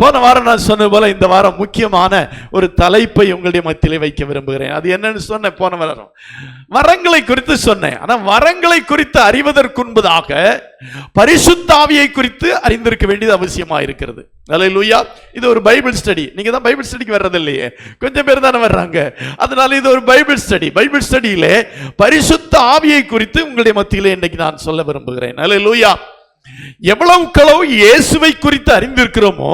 போன வாரம் நான் சொன்னது போல இந்த வாரம் முக்கியமான ஒரு தலைப்பை உங்களுடைய மத்தியிலே வைக்க விரும்புகிறேன். அது என்னன்னு சொன்னேன் போன வாரம், வரங்களை குறித்து சொன்னேன். ஆனா வரங்களை குறித்து அறிவதற்கு முன்பதாக பரிசுத்த ஆவியை குறித்து அறிந்திருக்க வேண்டியது அவசியமா இருக்கிறது. அல்லேலூயா. இது ஒரு பைபிள் ஸ்டடி. நீங்க தான் பைபிள் ஸ்டடிக்கு வர்றது இல்லையே, கொஞ்சம் பேர் தானே வர்றாங்க. அதனால இது ஒரு பைபிள் ஸ்டடி. பைபிள் ஸ்டடியிலே பரிசுத்த ஆவியை குறித்து உங்களுடைய மத்தியிலே இன்னைக்கு நான் சொல்ல விரும்புகிறேன். அல்லேலூயா. எவ்வளவுக்களவு இயேசுவை குறித்து அறிந்திருக்கிறோமோ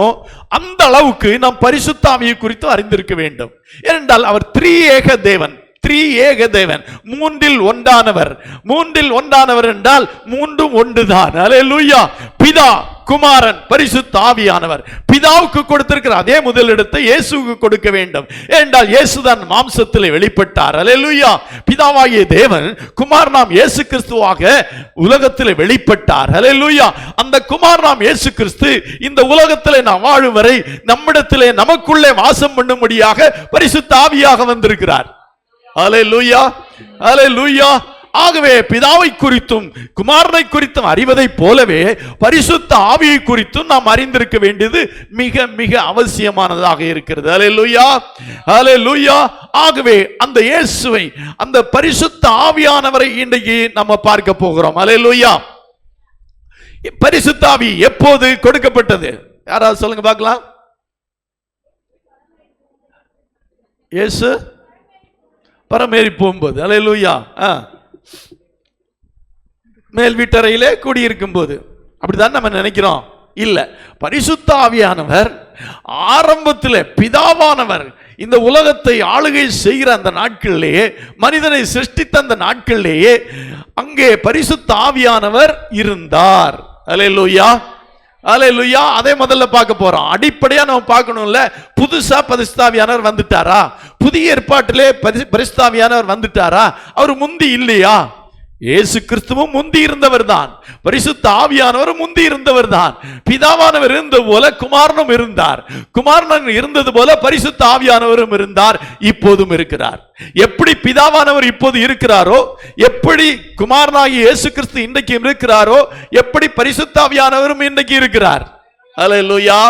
அந்த அளவுக்கு நாம் பரிசுத்த ஆவியை குறித்து அறிந்திருக்க வேண்டும். ஏனென்றால் அவர் திரியேக தேவன், திரியேக தேவன், மூன்றில் ஒன்றானவர். மூன்றில் ஒன்றானவர் என்றால் மூன்றும் ஒன்றுதான். அல்லேலூயா. பிதா, குமாரன், பரிசுத்த ஆவியானவர். பிதாவுக்கு கொடுத்திருக்கிற அதே முதலிடத்தை இயேசுவுக்கு கொடுக்க வேண்டும். ஏனென்றால் இயேசுதான் மாம்சத்திலே வெளிப்பட்டார். அல்லேலூயா. பிதாவாகிய தேவன் குமாரனாம் இயேசு கிறிஸ்துவாக உலகத்திலே வெளிப்பட்டார். அல்லேலூயா. அந்த குமாரனாம் இயேசு கிறிஸ்து இந்த உலகத்திலே நாம் வாழும் வரை நம்மிடத்திலே நமக்குள்ளே வாசம் பண்ணும்படியாக பரிசுத்த ஆவியாக வந்திருக்கிறார். அல்லேலூயா. அல்லேலூயா. ஆகவே பிதாவை குறித்தும் குமாரனை குறித்தும் அறிவதை போலவே பரிசுத்த ஆவியை குறித்தும் நாம் அறிந்திருக்க வேண்டியது மிக மிக அவசியமானதாக இருக்கிறது. அல்லேலூயா. அல்லேலூயா. ஆகவே அந்த இயேசுவை, அந்த பரிசுத்த ஆவியானவரை இன்றைக்கு நம்ம பார்க்க போகிறோம். அல்லேலூயா. பரிசுத்த ஆவி எப்போது கொடுக்கப்பட்டது? யாராவது சொல்லுங்க பார்க்கலாம். இயேசு பரமேறி போகும்போது. அல்லேலூயா. மேல் வீட்டறையிலே கூடியிருக்கும் போது. அப்படிதான் நம்ம நினைக்கிறோம். இல்ல, பரிசுத்த ஆவியானவர் ஆரம்பத்தில் பிதாவானவர் இந்த உலகத்தை ஆளுகை செய்கிற அந்த நாட்களிலேயே, மனிதனை சிருஷ்டித்த அந்த நாட்களிலேயே அங்கே பரிசுத்த ஆவியானவர் இருந்தார். அல்லேலூயா. அல்லேலூயா. அதே முதல்ல பார்க்க போறோம். அடிப்படையா நம்ம பார்க்கணும்ல, புதுசா பரிசுத்த ஆவியானவர் வந்துட்டாரா? புதிய ஏற்பாட்டிலே பரிசுத்த ஆவியானவர் வந்துட்டாரா? அவர் முந்தி இல்லையா? இயேசு கிறிஸ்துவும் முந்தி இருந்தவர் தான், பரிசுத்த ஆவியானவரும் முந்தி இருந்தவர் தான். பிதாவானவர் இருந்தது போல குமாரனும் இருந்தார், குமாரன் இருந்தது போல பரிசுத்த ஆவியானவரும் இருந்தார், இப்போதும் இருக்கிறார். எப்படி பிதாவானவர் இப்போது இருக்கிறாரோ, எப்படி குமாரனாகிய இயேசு கிறிஸ்து இன்றைக்கு இருக்கிறாரோ, எப்படி பரிசுத்த ஆவியானவரும் இன்றைக்கு இருக்கிறார். அல்லேலூயா.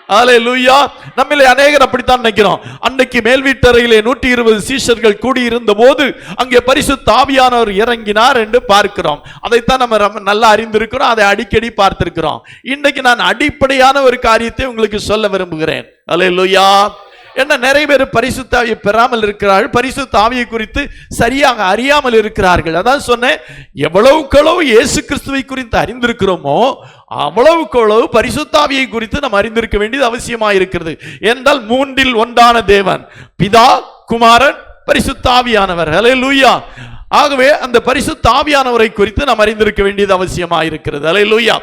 அல்லேலூயா. நம்மிலே அநேகர் அப்படித்தான் நினைக்கிறோம். அன்னைக்கு மேல் வீட்டறையிலே 120 சீஷர்கள் கூடியிருந்த போது அங்கே பரிசுத்த ஆவியானவர் இறங்கினார் என்று பார்க்கிறோம். அதைத்தான் நம்ம நல்லா அறிந்திருக்கிறோம், அதை அடிக்கடி பார்த்திருக்கிறோம். இன்னைக்கு நான் அடிப்படையான ஒரு காரியத்தை உங்களுக்கு சொல்ல விரும்புகிறேன். அல்லேலூயா. என்ன, நிறைய பேர் பரிசுத்த ஆவியை பெறாமல் இருக்கிறார்கள், பரிசுத்த ஆவியை குறித்து சரியாக அறியாமல் இருக்கிறார்கள். அதான் சொன்னேன், எவ்வளவுக்களவு இயேசு கிறிஸ்துவை குறித்து அறிந்திருக்கிறோமோ அவ்வளவுக்களவு பரிசுத்த ஆவியை குறித்து நாம் அறிந்திருக்க வேண்டியது அவசியமாக இருக்கிறது. ஏனென்றால் மூன்றில் ஒன்றான தேவன், பிதா, குமாரன், பரிசுத்த ஆவியானவர். அல்லேலூயா. ஆகவே அந்த பரிசுத்த ஆவியானவரை குறித்து நாம் அறிந்திருக்க வேண்டியது அவசியமாக இருக்கிறது. அல்லேலூயா.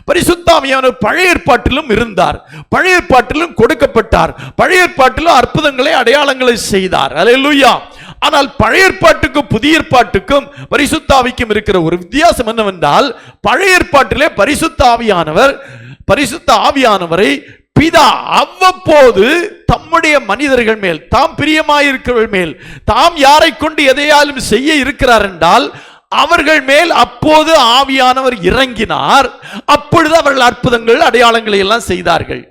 பரிசுத்த ஆவியானவர் பழைய ஏற்பாட்டிலும் இருந்தார், பழைய ஏற்பாட்டிலும் கொடுக்கப்பட்டார், பழைய ஏற்பாட்டிலும் அற்புதங்களை அடையாளங்களை செய்தார். அல்லேலூயா. ஆனால் பழைய ஏற்பாட்டுக்கும் புதிய ஏற்பாட்டுக்கும் பரிசுத்த ஆவிக்கும் இருக்கிற ஒரு வித்தியாசம் என்னவென்றால், பழைய ஏற்பாட்டிலே பரிசுத்த ஆவியானவரை பிதா அவ்வப்போது தம்முடைய மனிதர்கள் மேல், தாம் பிரியமாயிருக்கிறவர்கள் மேல், தாம் யாரை கொண்டு எதையாலும் செய்ய இருக்கிறார் என்றால் அவர்கள் மேல் அப்போது ஆவியானவர் இறங்கினார். அப்பொழுது அவர்கள் அற்புதங்கள் அடையாளங்களை எல்லாம் செய்தார்கள்.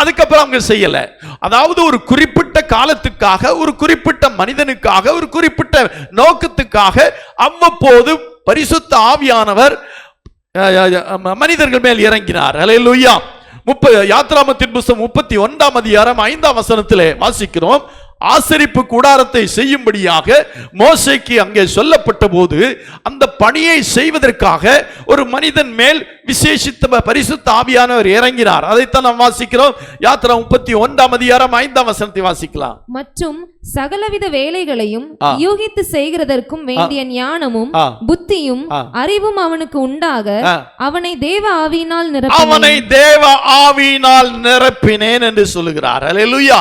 அதுக்கப்புறம் அவங்க செய்யல. அதாவது ஒரு குறிப்பிட்ட காலத்துக்காக, ஒரு குறிப்பிட்ட மனிதனுக்காக, ஒரு குறிப்பிட்ட நோக்கத்துக்காக அவ்வப்போது பரிசுத்த ஆவியானவர் மனிதர்கள் மேல் இறங்கினார். அல்லேலூயா. யாத்ராமத்தின் புத்தகம் 31ஆம் அதிகாரம் 5ஆம் வசனத்திலே வாசிக்கிறோம். ஆசரிப்பு கூடாரத்தை செய்யும்படியாக மோசேக்கு அங்கே சொல்லப்பட்ட போது அந்த பணியை செய்வதற்காக ஒரு மனிதன் மேல் விசேஷித்த பரிசுத்த ஆவியானவர் இறங்கினார். அதைத்தான் நாம் வாசிக்கிறோம். யாத்ரா 31ஆம் அதிகாரம் 5ஆம் வசனத்தை வாசிக்கலாம். மற்றும் சகலவித வேலைகளையும் யூகித்து செய்கிறதற்கும் வேண்டிய ஞானமும் புத்தியும் அறிவும் அவனுக்கு உண்டாக அவனை தேவ ஆவியினால் நிரப்பினேன் என்று சொல்லுகிறார். அல்லேலூயா.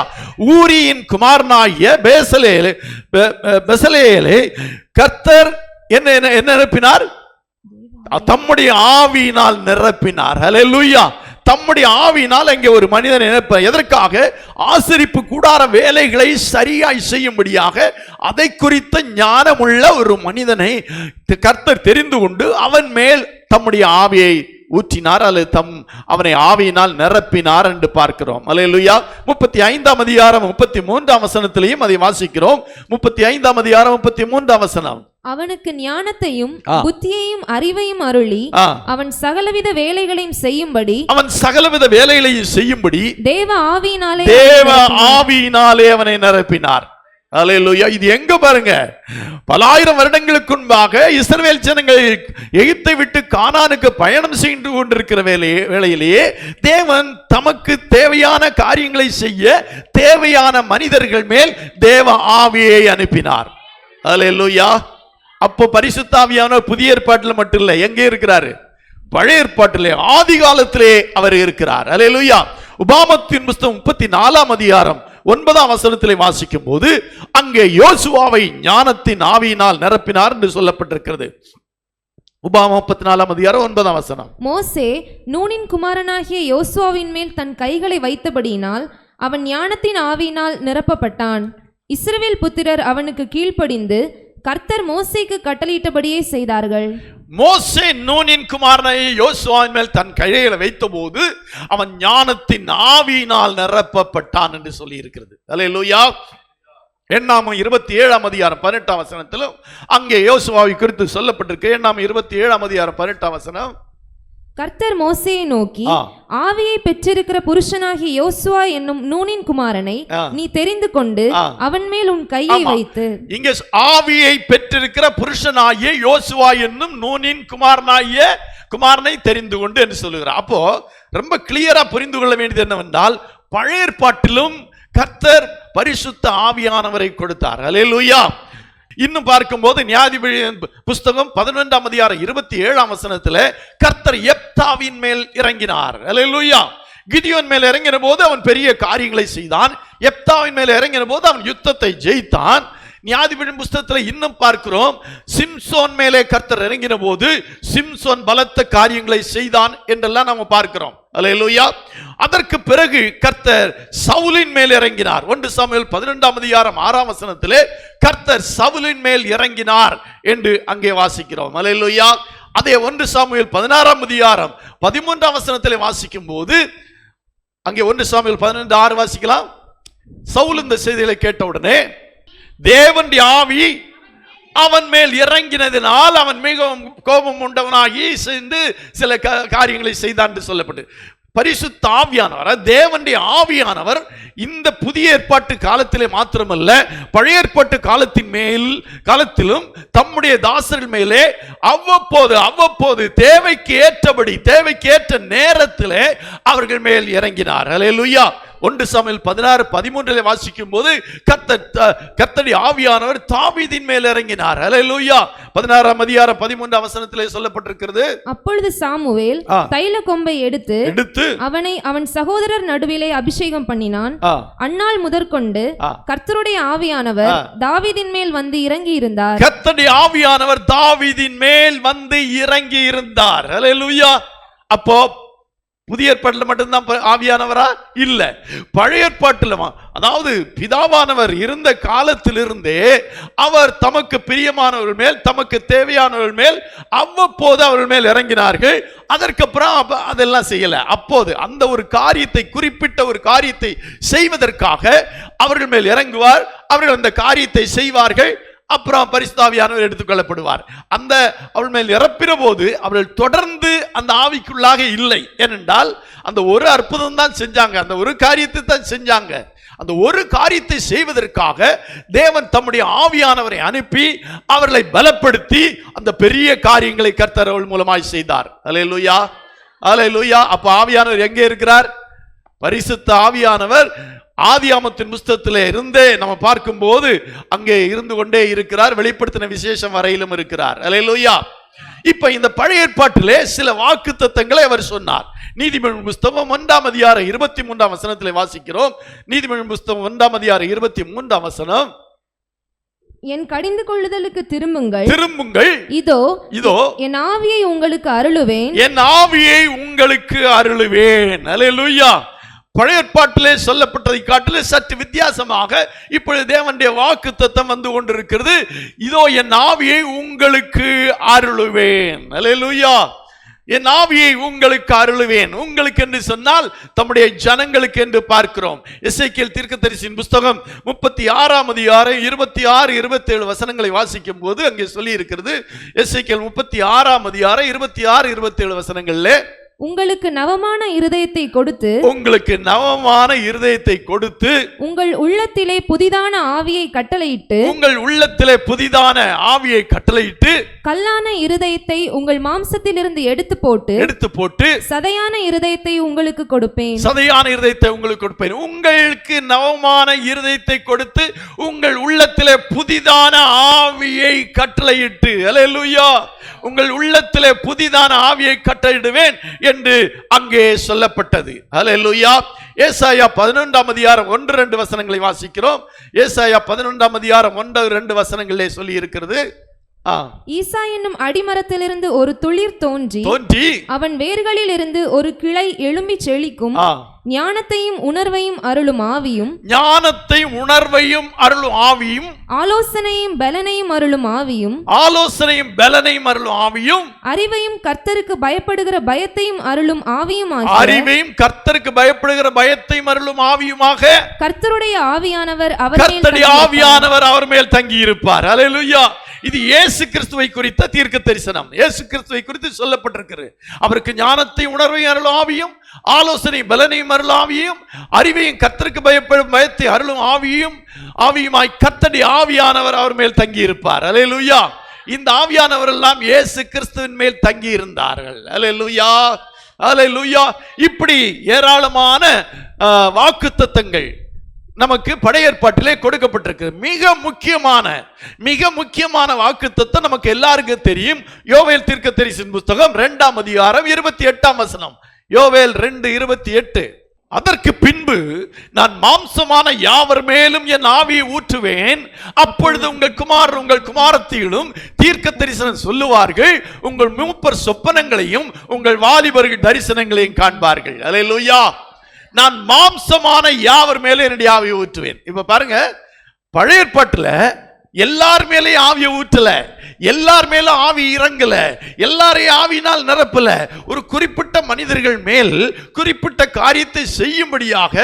ஊரியின் குமாரனாகிய பெசலேயேலை கர்த்தர் என்ன நிரப்பினார்? தம்முடைய ஆவியினால் நிரப்பினார். அல்லேலூயா. தம்முடைய ஆவியினால் அங்கே ஒரு மனிதனை நிரப்ப, எதற்காக? ஆசரிப்பு கூடார வேலைகளை சரியாய் செய்யும்படியாக அதை குறித்த ஞானமுள்ள ஒரு மனிதனை கர்த்தர் தெரிந்து கொண்டு அவன் மேல் தம்முடைய ஆவியை ஊற்றினார் அல்லது அவனை ஆவியினால் நிரப்பினார் என்று பார்க்கிறோம். அல்லேலூயா. 35ஆம் அதிகாரம் 33ஆம் வசனத்திலையும் அதை வாசிக்கிறோம். 35ஆம் அதிகாரம் 33ஆம் வசனம். அவனுக்கு ஞானத்தையும் புத்தியையும் அறிவையும் அருளி அவன் சகலவித வேலைகளையும் செய்யும்படி தேவ ஆவியினாலே அவனை நிரப்பினார். அல்லேலூயா. இது எங்க பாருங்க, பலாயிரம் வருடங்களுக்கு முன்பாக இஸ்ரவேல் ஜனங்கள் எகிப்தை விட்டு கானானுக்கு பயணம் செய்து கொண்டிருக்கிற வேளையிலேயே தேவன் தமக்கு தேவையான காரியங்களை செய்ய தேவையான மனிதர்கள் மேல் தேவ ஆவியை அனுப்பினார். அல்லேலூயா. அப்போ பரிசுத்த ஆவியானவர் புதிய ஏற்பாட்டில் மட்டும் இல்லை, எங்கே இருக்கிறாரு? பழைய ஏற்பாட்டிலே ஆதி காலத்திலே அவர் இருக்கிறார். அல்லேலூயா. உபாகமத்தின் புஸ்தகம் 34ஆம் அதிகாரம் 9ஆம் வசனத்திலே வாசிக்கும் போது அங்கே யோசுவாவை ஞானத்தின் ஆவியினால் நிரப்பினார் என்று சொல்லப்பட்டிருக்கிறது. உபாகமம் 34ஆம் அதிகாரம் 9ஆம் வசனம். மோசே நூனின் குமாரனாகிய யோசுவாவின் மேல் தன் கைகளை வைத்தபடியினால் அவன் ஞானத்தின் ஆவியினால் நிரப்பப்பட்டான். இஸ்ரவேல் புத்திரர் அவனுக்கு கீழ்ப்படிந்து கர்த்தர் மோசேக்கு கட்டளையிட்டபடியே செய்தார்கள். மோசே நூனின் குமாரனாகிய யோசுவாவின் மேல் தன் கைகளை வைத்தபோது அவன் ஞானத்தின் ஆவியினால் நிரப்பப்பட்டான் என்று சொல்லி இருக்கிறது. அல்லேலூயா. எண்ணாகமம் 27ஆம் அதிகாரம் 18ஆம் வசனத்திலும் அங்கே யோசுவாவை குறித்து சொல்லப்பட்டிருக்கு. எண்ணாகமம் 27ஆம் அதிகாரம் 18ஆம் வசனம். கர்த்தர் மோசேயை நோக்கி, ஆவியை பெற்றிருக்கிற புருஷனாகிய யோசுவா என்னும் நூனின் குமாரனை நீ தெரிந்து கொண்டு அவன் மேல் உன் கையை வைத்து. இங்கே ஆவியை பெற்றிருக்கிற புருஷனாகிய யோசுவா என்னும் நூனின் குமாரனை தெரிந்து கொண்டு என்று சொல்லுகிறார். அப்போ ரொம்ப கிளியரா புரிந்து கொள்ள வேண்டியது என்னவென்றால், பழைய ஏற்பாட்டிலும் கர்த்தர் பரிசுத்த ஆவியானவரை கொடுத்தார். அல்லேலூயா. இன்னும் பார்க்கும்போது நியாயாதிபதிகளின் புஸ்தகம் 11ஆம் அதிகாரம் 27ஆம் வசனத்தில் கர்த்தர் யெப்தாவின் மேல் இறங்கினார். அல்லேலூயா. கிதியோன் மேல் இறங்கின போது அவன் பெரிய காரியங்களை செய்தான். யெப்தாவின் மேல் இறங்கின போது அவன் யுத்தத்தை ஜெயித்தான். நியாயாதிபதிகளின் புஸ்தகத்தில் இன்னும் பார்க்கிறோம், சிம்சோன் மேலே கர்த்தர் இறங்கின போது சிம்சோன் பலத்த காரியங்களை செய்தான் என்றெல்லாம் நாம் பார்க்கிறோம். அல்லேலூயா. அதற்கு பிறகு கர்த்தர் சவுலின் மேல் இறங்கினார். 1 சாமுவேல் 12ஆம் அதிகாரம் 6ஆம் வசனத்திலே கர்த்தர் சவுலின் மேல் இறங்கினார் என்று அங்கே வாசிக்கிறோம். அல்லேலூயா. அதே 1 சாமுவேல் 16ஆம் அதிகாரம் 13ஆம் வசனத்திலே வாசிக்கும் போது அங்கே 1 சாமுவேல் 12:6 வாசிக்கலாம். சவுல் இந்த செய்திகளை கேட்டவுடனே தேவனுடைய ஆவி அவன் மேல் இறங்கினதினால் அவன் மிகவும் கோபம் உண்டவனாகி செய்து சில காரியங்களை செய்தான் என்று சொல்லப்பட்டு, பரிசுத்த ஆவியானவர் தேவனுடைய ஆவியானவர் இந்த புதிய ஏற்பாட்டு காலத்திலே மாத்திரமல்ல பழைய ஏற்பாட்டு காலத்திலும் தம்முடைய தாசர்கள் மேலே அவ்வப்போது தேவைக்கு ஏற்ற நேரத்திலே அவர்கள் மேல் இறங்கினார். அல்லேலூயா. 1 சாமுவேல் 16:13 வாசிக்கும் போது கர்த்தருடைய ஆவியானவர் தாவீதின் மேல் இறங்கினார். அல்லேலூயா. 16ஆம் அதிகாரம் 13ஆம் வசனத்திலே சொல்லப்பட்டிருக்கிறது. அப்பொழுது சாமுவேல் தைல கொம்பை எடுத்து அவனை அவன் சகோதரர் நடுவிலே அபிஷேகம் பண்ணினான். அந்நாள் முதற்கொண்டு கர்த்தருடைய ஆவியானவர் தாவீதின் மேல் வந்து இறங்கி இருந்தார். கர்த்தருடைய ஆவியானவர் தாவீதின் மேல் வந்து இறங்கி இருந்தார். அல்லேலூயா. அப்போ புதிய ஏற்பாட்டில் மட்டும்தான் ஆவியானவரா? இல்ல, பழைய ஏற்பாட்டில், அதாவது பிதாவானவர் இருந்த காலத்திலிருந்தே அவர் தமக்கு பிரியமானவர்கள் மேல் தமக்கு தேவையானவர்கள் மேல் அவ்வப்போது அவர்கள் மேல் இறங்கினார்கள். அதற்கப்புறம் அதெல்லாம் செய்யல. அப்போது அந்த ஒரு காரியத்தை, குறிப்பிட்ட ஒரு காரியத்தை செய்வதற்காக அவர்கள் மேல் இறங்குவார். அவர்கள் அந்த காரியத்தை செய்வார்கள். அப்புறம் பரிசுத்த ஆவியானவர் எடுத்துக்கொள்ளப்படுவார். அந்த அவள் மேல் இறப்பின போது அவர்கள் தொடர்ந்து அந்த ஆவிக்குள்ளாக இல்லை. ஏனென்றால் அந்த ஒரு அற்புதம் தான் செஞ்சாங்க, அந்த ஒரு காரியத்தை தான் செஞ்சாங்க. அந்த ஒரு காரியத்தை செய்வதற்காக தேவன் தம்முடைய ஆவியானவரை அனுப்பி அவர்களை பலப்படுத்தி அந்த பெரிய காரியங்களை கர்த்தர் அவர்கள் மூலமாய் செய்தார். அல்லேலூயா, அல்லேலூயா. அப்ப ஆவியானவர் எங்கே இருக்கிறார்? பரிசுத்த ஆவியானவர் ஆதியாமத்தின் புஸ்தகத்திலே இருந்தே நம்ம பார்க்கும்போது அங்கே இருந்து கொண்டே இருக்கிறார். வெளிப்படுத்தின விசேஷம் வரையிலும் இருக்கிறார். அல்லேலூயா. இப்ப இந்த பழைய ஏற்பாட்டிலே சில வாக்குத்தத்தங்களை அவர் சொன்னார். நீதிமொழியின் புஸ்தகம் 1ஆம் அதிகாரம் 23ஆம் வசனத்திலே வாசிக்கிறோம். நீதிமொழியின் புஸ்தகம் 1ஆம் அதிகாரம் 23ஆம் வசனம். என் கடிந்து கொள்ளுதலுக்கு திரும்புங்கள், இதோ என் ஆவியை உங்களுக்கு அருளுவேன். அல்லேலூயா. பழைய ஏற்பாட்டிலே சொல்லப்பட்டதை காட்டிலே சற்று வித்தியாசமாக இப்பொழுது தேவனுடைய வாக்குத்தத்தம் வந்து கொண்டிருக்கிறது. இதோ என் ஆவியை உங்களுக்கு அருளுவேன். அல்லேலூயா. என் ஆவியை உங்களுக்கு அருளுவேன். உங்களுக்கு என்று சொன்னால் தம்முடைய ஜனங்களுக்கு என்று பார்க்கிறோம். எசேக்கியேல் தீர்க்கதரிசியின் புஸ்தகம் 36ஆம் அதிகாரம் 26, 27 வசனங்களை வாசிக்கும் போது அங்கே சொல்லி இருக்கிறது. எசேக்கியேல் 36ஆம் அதிகாரம் 26, 27 வசனங்களிலே, உங்களுக்கு நவமான இருதயத்தை கொடுத்து, உங்களுக்கு நவமான இருதயத்தை கொடுத்து, உங்கள் உள்ளத்திலே புதிதான ஆவியை கட்டளையிட்டு, உங்கள் உள்ளத்திலே புதிதான ஆவியை கட்டளையிட்டு, கல்லான இருதயத்தை உங்கள் மாம்சத்திலிருந்து எடுத்து போட்டு சதையான இருதயத்தை உங்களுக்கு கொடுப்பேன். சதையான இருதயத்தை உங்களுக்கு கொடுப்பேன். உங்களுக்கு நவமான இருதயத்தை கொடுத்து உங்கள் உள்ளத்திலே புதிதான ஆவியை கட்டளையிட்டு, அல்லேலூயா, உங்கள் உள்ளத்திலே புதிதான ஆவியை கட்டளையிடுவேன் என்று அங்கே சொல்லப்பட்டது. அல்லேலூயா. ஏசாயா 11ஆம் அதிகாரம் 1-2 வசனங்களை வாசிக்கிறோம். ஏசாயா 11ஆம் அதிகாரம் 1-2 வசனங்களே சொல்லி இருக்கிறது. ஈசா என்னும் அடிமரத்திலிருந்து ஒரு துளிர் தோன்றி அவன் வேர்களில் இருந்து ஒரு கிளை எழும்பி செழிக்கும். ஞானத்தையும் உணர்வையும் அருளும் ஆவியும், ஞானத்தையும் உணர்வையும் அருளும் ஆவியும், ஆலோசனையும் பலனையும் அருளும் ஆவியும், ஆலோசனையும் பலனையும் அருளும் ஆவியும், அறிவையும் கர்த்தருக்கு பயப்படுகிற பயத்தையும் அருளும் ஆவியுமாக, அறிவையும் கர்த்தருக்கு பயப்படுகிற பயத்தையும் அருளும் ஆவியுமாக கர்த்தருடைய ஆவியானவர் அவர் மேல் தங்கி இருப்பார். அல்லேலூயா. இது இயேசு கிறிஸ்துவை குறித்த தீர்க்க தரிசனம். இயேசு கிறிஸ்துவை குறித்து சொல்லப்பட்டிருக்கிறது. அவருக்கு ஞானத்தை உணர்வையும் அருளும் ஆவியும், ஆலோசனை பலனையும் அருளும் ஆவியும், அறிவையும் கர்த்தருக்கு பயப்படும் பயத்தை அருளும் ஆவியுமாய் கர்த்தருடைய ஆவியானவர் அவர் மேல் தங்கி இருப்பார். அல்லேலூயா. இந்த ஆவியானவர் எல்லாம் இயேசு கிறிஸ்துவின் மேல் தங்கி இருந்தார்கள். அல்லேலூயா, அல்லேலூயா. இப்படி ஏராளமான வாக்குத்தத்தங்கள் நமக்கு பழைய ஏற்பாட்டிலே கொடுக்கப்பட்டிருக்கு. மிக முக்கியமான வாக்குத்தத்தம் நமக்கு எல்லாருக்கும் தெரியும். யோவேல் தீர்க்கதரிசியின் புஸ்தகம் 2ஆம் அதிகாரம் 28ஆம் வசனம். யோவேல் 2:28. அதற்கு பின்பு நான் மாம்சமான யாவர் மேலும் என் ஆவியை ஊற்றுவேன். அப்பொழுது உங்கள் குமாரர் உங்கள் குமாரத்திகளும் தீர்க்க தரிசனம் சொல்லுவார்கள். உங்கள் மூப்பர் சொப்பனங்களையும் உங்கள் வாலிபர்கள் தரிசனங்களையும் காண்பார்கள். அல்லேலூயா. நான் மாம்சமான யாவர் மேலே என்னுடைய ஆவியை ஊற்றுவேன். இப்ப பாருங்க, பழைய ஏற்பாட்டுல எல்லார் மேலேயும் ஆவியை ஊற்றல, எல்லார் மேலும் ஆவி இறங்கல, எல்லாரையும் ஆவியினால் நிரப்பல. ஒரு குறிப்பிட்ட மனிதர்கள் மேல் குறிப்பிட்ட காரியத்தை செய்யும்படியாக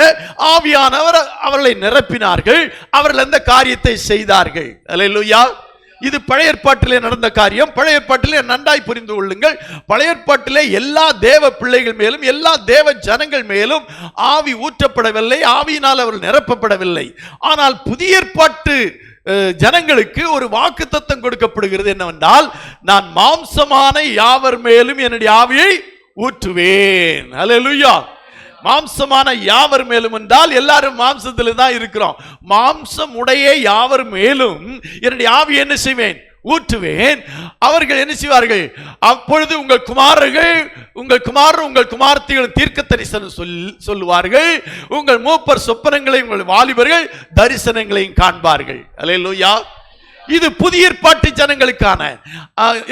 ஆவியானவர் அவர்களை நிரப்பினார்கள். அவர்கள் அந்த காரியத்தை செய்தார்கள். அல்லேலூயா. இது பழைய ஏற்பாட்டிலே நடந்த காரியம். பழைய ஏற்பாட்டிலே நன்றாய் புரிந்து கொள்ளுங்கள். பழைய ஏற்பாட்டிலே எல்லா தேவ பிள்ளைகள் மேலும் எல்லா தேவ ஜனங்கள் மேலும் ஆவி ஊற்றப்படவில்லை, ஆவியினால் அவர்கள் நிரப்பப்படவில்லை. ஆனால் புதிய ஏற்பாட்டு ஜனங்களுக்கு ஒரு வாக்குத்தத்தம் கொடுக்கப்படுகிறது. என்னவென்றால், நான் மாம்சமான யாவர் மேலும் என்னுடைய ஆவியை ஊற்றுவேன். அல்லேலூயா. மாம்சமான யாவர் மேலும் என்றால் எல்லாரும் மாம்சத்தில் தான் இருக்கிறோம். மாம்சம் உடைய யாவர் மேலும் என்னுடைய ஆவி என்ன செய்வேன்? ஊற்றுவேன். அவர்கள் என்ன செய்வார்கள்? அப்பொழுது உங்கள் குமாரர்கள் உங்கள் குமாரத்திகள் தீர்க்க தரிசனம் சொல்லுவார்கள். உங்கள் மூப்பர் சொப்பனங்களையும் உங்கள் வாலிபர்கள் தரிசனங்களையும் காண்பார்கள். அல்லேலூயா. இது புதிய ஏற்பாட்டு ஜனங்களுக்கான.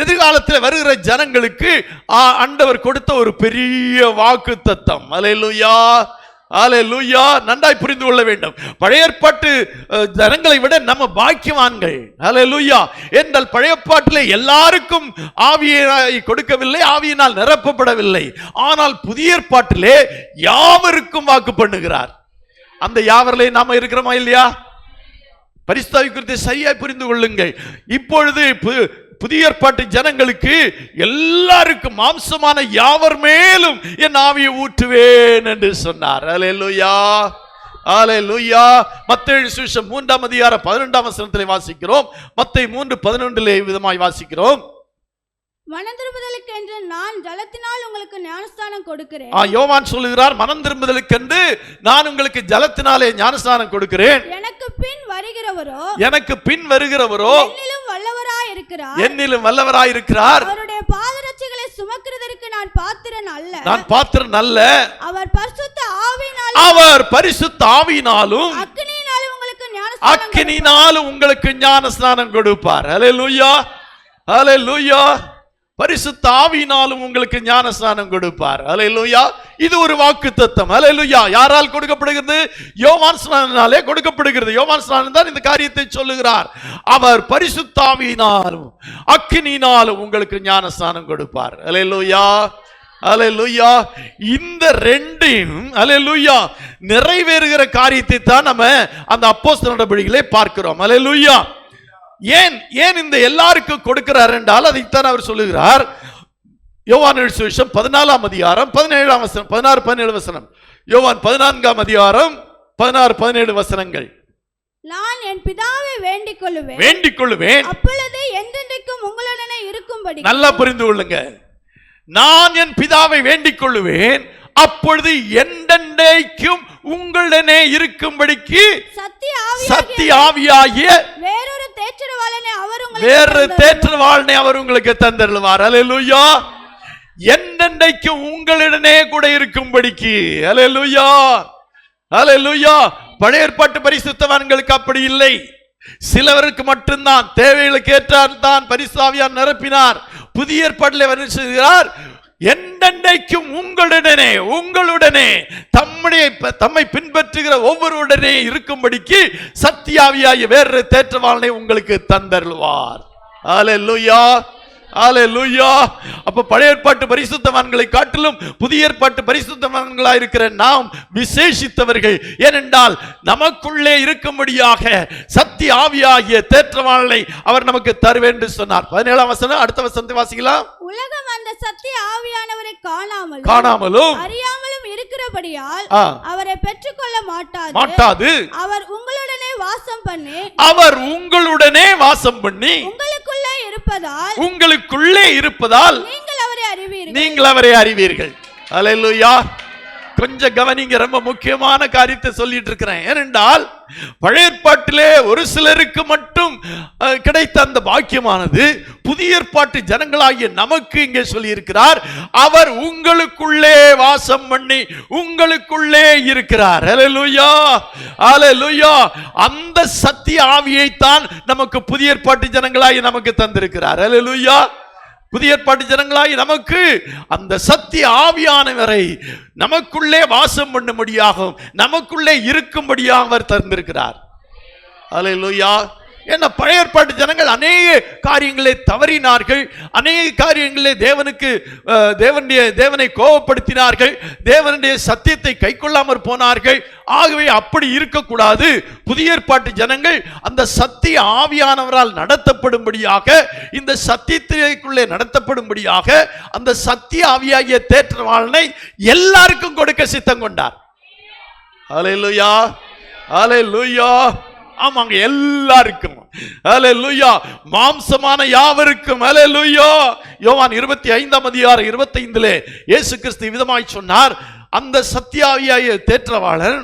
எதிர்காலத்தில் வருகிற ஜனங்களுக்கு ஆண்டவர் கொடுத்த ஒரு பெரிய வாக்குத்தத்தம். அல்லேலூயா, அல்லேலூயா. நன்றாய் புரிந்து கொள்ள வேண்டும். பழைய ஏற்பாட்டு ஜனங்களை விட நம்ம பாக்கியவான்கள். அல்லேலூயா. என்றால் பழைய ஏற்பாட்டிலே எல்லாருக்கும் ஆவியை கொடுக்கவில்லை, ஆவியினால் நிரப்பப்படவில்லை. ஆனால் புதிய ஏற்பாட்டிலே யாவருக்கும் வாக்கு பண்ணுகிறார். அந்த யாவரிலே நாம இருக்கிறோமா இல்லையா? பரிசுத்தாவி குறித்து சரியாய் புரிந்து கொள்ளுங்கள். இப்பொழுது புதிய ஏற்பாட்டு ஜனங்களுக்கு எல்லாருக்கும் மாம்சமான யாவர் மேலும் என் ஆவியை ஊற்றுவேன் என்று சொன்னார். அல்லேலூயா, அல்லேலூயா. மத்தேயு சுவிசேஷம் 3ஆம் அதிகாரம் 12ஆம் வசனத்திலே வாசிக்கிறோம். மத்தேயு 3:11 விதமாய் வாசிக்கிறோம். மனம் திரும்புதலுக்கென்று நான் ஜலத்தினால் உங்களுக்கு ஞானஸ்நானம் கொடுக்கிறேன். யோவான் சொல்லுகிறார், மனம் திரும்புதலுக்கென்று நான் உங்களுக்கு ஜலத்தினாலே ஞானஸ்நானம் கொடுக்கிறேன். எனக்கு பின் வருகிறவரோ என்னிலும் வல்லவராய் இருக்கிறார். அவருடைய பாதரட்சைகளை சுமக்கிறதற்கு நான் பாத்திரன் அல்ல. அவர் பரிசுத்த ஆவியினாலும் அக்கினியினாலும் உங்களுக்கு ஞானஸ்நானம் கொடுப்பார். அல்லேலூயா, அல்லேலூயா. பரிசுத்த ஆவியினாலும் உங்களுக்கு ஞானஸ்நானம் கொடுப்பார். அல்லேலூயா. இது ஒரு வாக்குத்தத்தம். அல்லேலூயா. யாரால் கொடுக்கப்படுகிறது? யோவான் ஸ்நானனாலே கொடுக்கப்படுகிறது. யோவான் ஸ்நானன் தான் இந்த காரியத்தை சொல்லுகிறார். அவர் பரிசுத்த ஆவியினாலும் அக்கினியினாலும் உங்களுக்கு ஞானஸ்நானம் கொடுப்பார். அல்லேலூயா. அல்லேலூயா. இந்த ரெண்டையும் அல்லேலூயா நிறைவேறுகிற காரியத்தை தான் நம்ம அந்த அப்போஸ்தலர் நடபடிகளே பார்க்கிறோம். அல்லேலூயா. ஏன் இந்த எல்லாருக்கும் கொடுக்கிறார் என்றால் அதைத்தான் அவர் சொல்லுகிறார். யோவான் சுவிசேஷம் 14ஆம் அதிகாரம் 17ஆம் வசனம், 16-17 வசனம். யோவான் 14ஆம் அதிகாரம் 16-17 வசனங்கள். நான் என் பிதாவை வேண்டிக் கொள்ளுவேன், அப்பொழுது என்றென்றைக்கும் உங்களுடனே இருக்கும்படி. நல்லா புரிந்து கொள்ளுங்க. நான் என் பிதாவை வேண்டிக் கொள்ளுவேன், அப்பொழுது என்றென்றைக்கும் உங்களுடனே இருக்கும்படிக்கு சத்திய ஆவியாகிய வேறொரு தேற்றரவாளனை அவர் உங்களுக்கு தந்தருள்வார். அல்லேலூயா. என்றென்றைக்கும் உங்களுடனே கூட இருக்கும்படிக்கு. அல்லேலூயா. அல்லேலூயா. பழைய ஏற்பாட்டு பரிசுத்தவான்களுக்கு அப்படி இல்லை. சிலவருக்கு மட்டும்தான் தேவைகளுக்கு ஏற்றால் தான் பரிசுத்த ஆவியார் நிரப்பினார். புதிய ஏற்பாட்டில் என்ன செய்கிறார்? என்றென்றைக்கும் உங்களுடனே தம்மை பின்பற்றுகிற ஒவ்வொருடனே இருக்கும்படிக்கு சத்தியாவியாகிய வேறு தேற்றவாளனை உங்களுக்கு தந்தருள்வார். அல்லேலூயா. அல்லேலூயா. அப்ப பழைய ஏற்பாட்டு பரிசுத்தவான்களை காட்டிலும் புதிய ஏற்பாட்டு பரிசுத்தவான்களாக இருக்கிற நாம் விசேஷித்தவர்கள். ஏனென்றால் நமக்குள்ளே இருக்கும்படியாக சத்திய ஆவியாகிய தேற்றவாளனை அவர் நமக்கு தருவேன் என்று சொன்னார். 17ஆம் வசனம். அடுத்த வசனத்தை வாசிக்கலாம். உலகம் அந்த சத்திய ஆவியானவரை காணாமலும் அறியாமலும் இருக்கிறபடியால் அவரை பெற்றுக்கொள்ள மாட்டாது. அவர் உங்களுடனே வாசம் பண்ணி உங்களுக்குள்ளே இருப்பதால் நீங்கள் அவரை அறிவீர்கள். அல்லேலூயா. கொஞ்சம் கவனிங்க, ரொம்ப முக்கியமான காரியத்தை சொல்லிட்டு இருக்கிறேன். ஏனென்றால் பழைய ஏற்பாட்டிலே ஒரு சிலருக்கு மட்டும் கிடைத்த அந்த பாக்கியமானது புதிய ஏற்பாட்டு ஜனங்களாகிய நமக்கு இங்கே சொல்லி இருக்கிறார். அவர் உங்களுக்குள்ளே வாசம் பண்ணி உங்களுக்குள்ளே இருக்கிறார். அல்லேலூயா. அல்லேலூயா. அந்த சத்திய ஆவியைத்தான் நமக்கு புதிய ஏற்பாட்டு ஜனங்களாகிய நமக்கு தந்திருக்கிறார். அல்லேலூயா. புதிய ஏற்பாட்டு ஜனங்களாகி நமக்கு அந்த சத்திய ஆவியானவரை நமக்குள்ளே வாசம் பண்ணும்படியாகவும் நமக்குள்ளே இருக்கும்படியாக அவர் தந்திருக்கிறார். அல்லேலூயா. என்ன, பழைய ஏற்பாட்டு ஜனங்கள் அநேக காரியங்களை தவறினார்கள், அநேக காரியங்களே தேவனை கோபப்படுத்தினார்கள், தேவனுடைய சத்தியத்தை கைக்கொள்ளாமற் போனார்கள். ஆகவே அப்படி இருக்கக்கூடாது. புதிய ஏற்பாட்டு ஜனங்கள் அந்த சத்திய ஆவியானவரால் நடத்தப்படும்படியாக, இந்த சத்தியத்திற்குள்ளே நடத்தப்படும்படியாக அந்த சத்திய ஆவியாகிய தேற்றவாளனை எல்லாருக்கும் கொடுக்க சித்தம் கொண்டார். அல்லேலூயா. அல்லேலூயா. ஆமாங்க, எல்லாருக்கும். அல்லேலூயா. மாம்சமான யாவருக்கும். அல்லேலூயா. யோவான் 25ஆம் அதிகாரம் 25 இயேசு கிறிஸ்து விதமாய் சொன்னார். அந்த சத்தியாவியாகிய தேற்றவாளன்,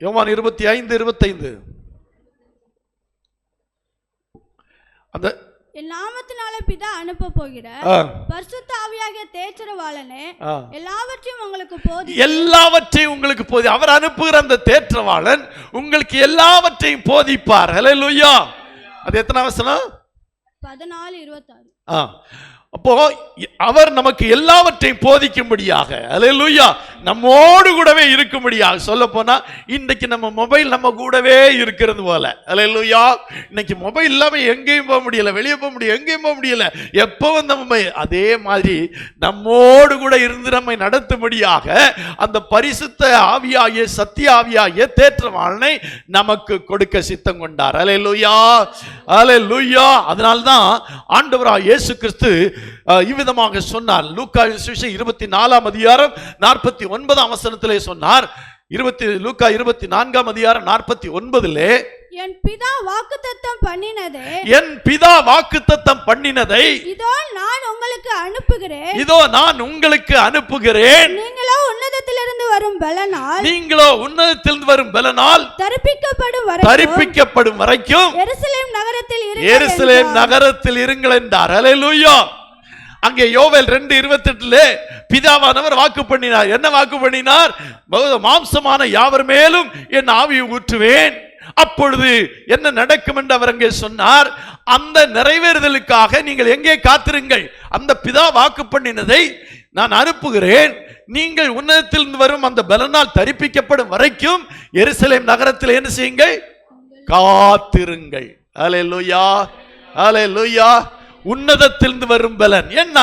யோவான் 25:25, அந்த என் நாமத்தினாலே பிதா அனுப்ப போகிற பரிசுத்த ஆவியாகிய தேற்றவாளனே எல்லாவற்றையும் உங்களுக்கு போதி. அவர் அனுப்புகிற அந்த தேற்றவாளன் உங்களுக்கு எல்லாவற்றையும் போதிப்பார். அல்லேலூயா. அது எத்தனை வசனம்? 14:26. அப்போ அவர் நமக்கு எல்லாவற்றையும் போதிக்கும்படியாக, அல்லேலூயா, நம்மோடு கூடவே இருக்கும்படியாக. சொல்ல போனா இன்னைக்கு நம்ம மொபைல் நம்ம கூடவே இருக்கிறது போல. அல்லேலூயா. இன்னைக்கு மொபைல் இல்லாம எங்கேயும் போக முடியல, வெளியே போக முடியல, எங்கேயும் போக முடியல. எப்பவும் நம்ம அதே மாதிரி நம்மோடு கூட இருந்து நம்மை நடத்தும்படியாக அந்த பரிசுத்த ஆவியாகிய சத்திய ஆவியாகிய தேற்றவாளனை நமக்கு கொடுக்க சித்தம் கொண்டார். அல்லேலூயா. அல்லேலூயா. அதனால்தான் ஆண்டவராகிய இயேசு கிறிஸ்து இவ்விதமாக சொன்னார். லூக்கா சுவிசேஷம் 24ஆம் அதிகாரம் 49ஆம் வசனத்திலே சொன்னார். லூக்கா 24ஆம் அதிகாரம் 49 என் பிதா வாக்குத்தத்தம் பண்ணினதை இதோ நான் உங்களுக்கு அனுப்புகிறேன். நீங்களோ உன்னதத்திலிருந்து வரும் பலனால் தரிப்பிக்கப்படும் வரைக்கும் எருசலேம் நகரத்தில் இருங்கள் என்றார். அல்லேலூயா. அங்கே யோவேல் 2:28 பிதாவானவர் வாக்கு பண்ணினார். என்ன வாக்கு பண்ணினார்? மாம்சமான யாவர் மேலும் என் ஆவியை ஊற்றுவேன், அப்பொழுது என்ன நடக்கும் என்று அவர் அங்கே சொன்னார். அந்த நிறைவேறுதலுக்காக நீங்கள் எங்கே காத்திருங்கள், அந்த பிதா வாக்கு பண்ணினதை நான் அனுப்புகிறேன், நீங்கள் உன்னதத்திலிருந்து வரும் அந்த பலனால் தரிப்பிக்கப்படும் வரைக்கும் எருசலேம் நகரத்தில் என்ன செய்யுங்கள், காத்திருங்கள். அல்லேலூயா, அல்லேலூயா. உன்னதத்திலிருந்து வரும் பலன் என்ன?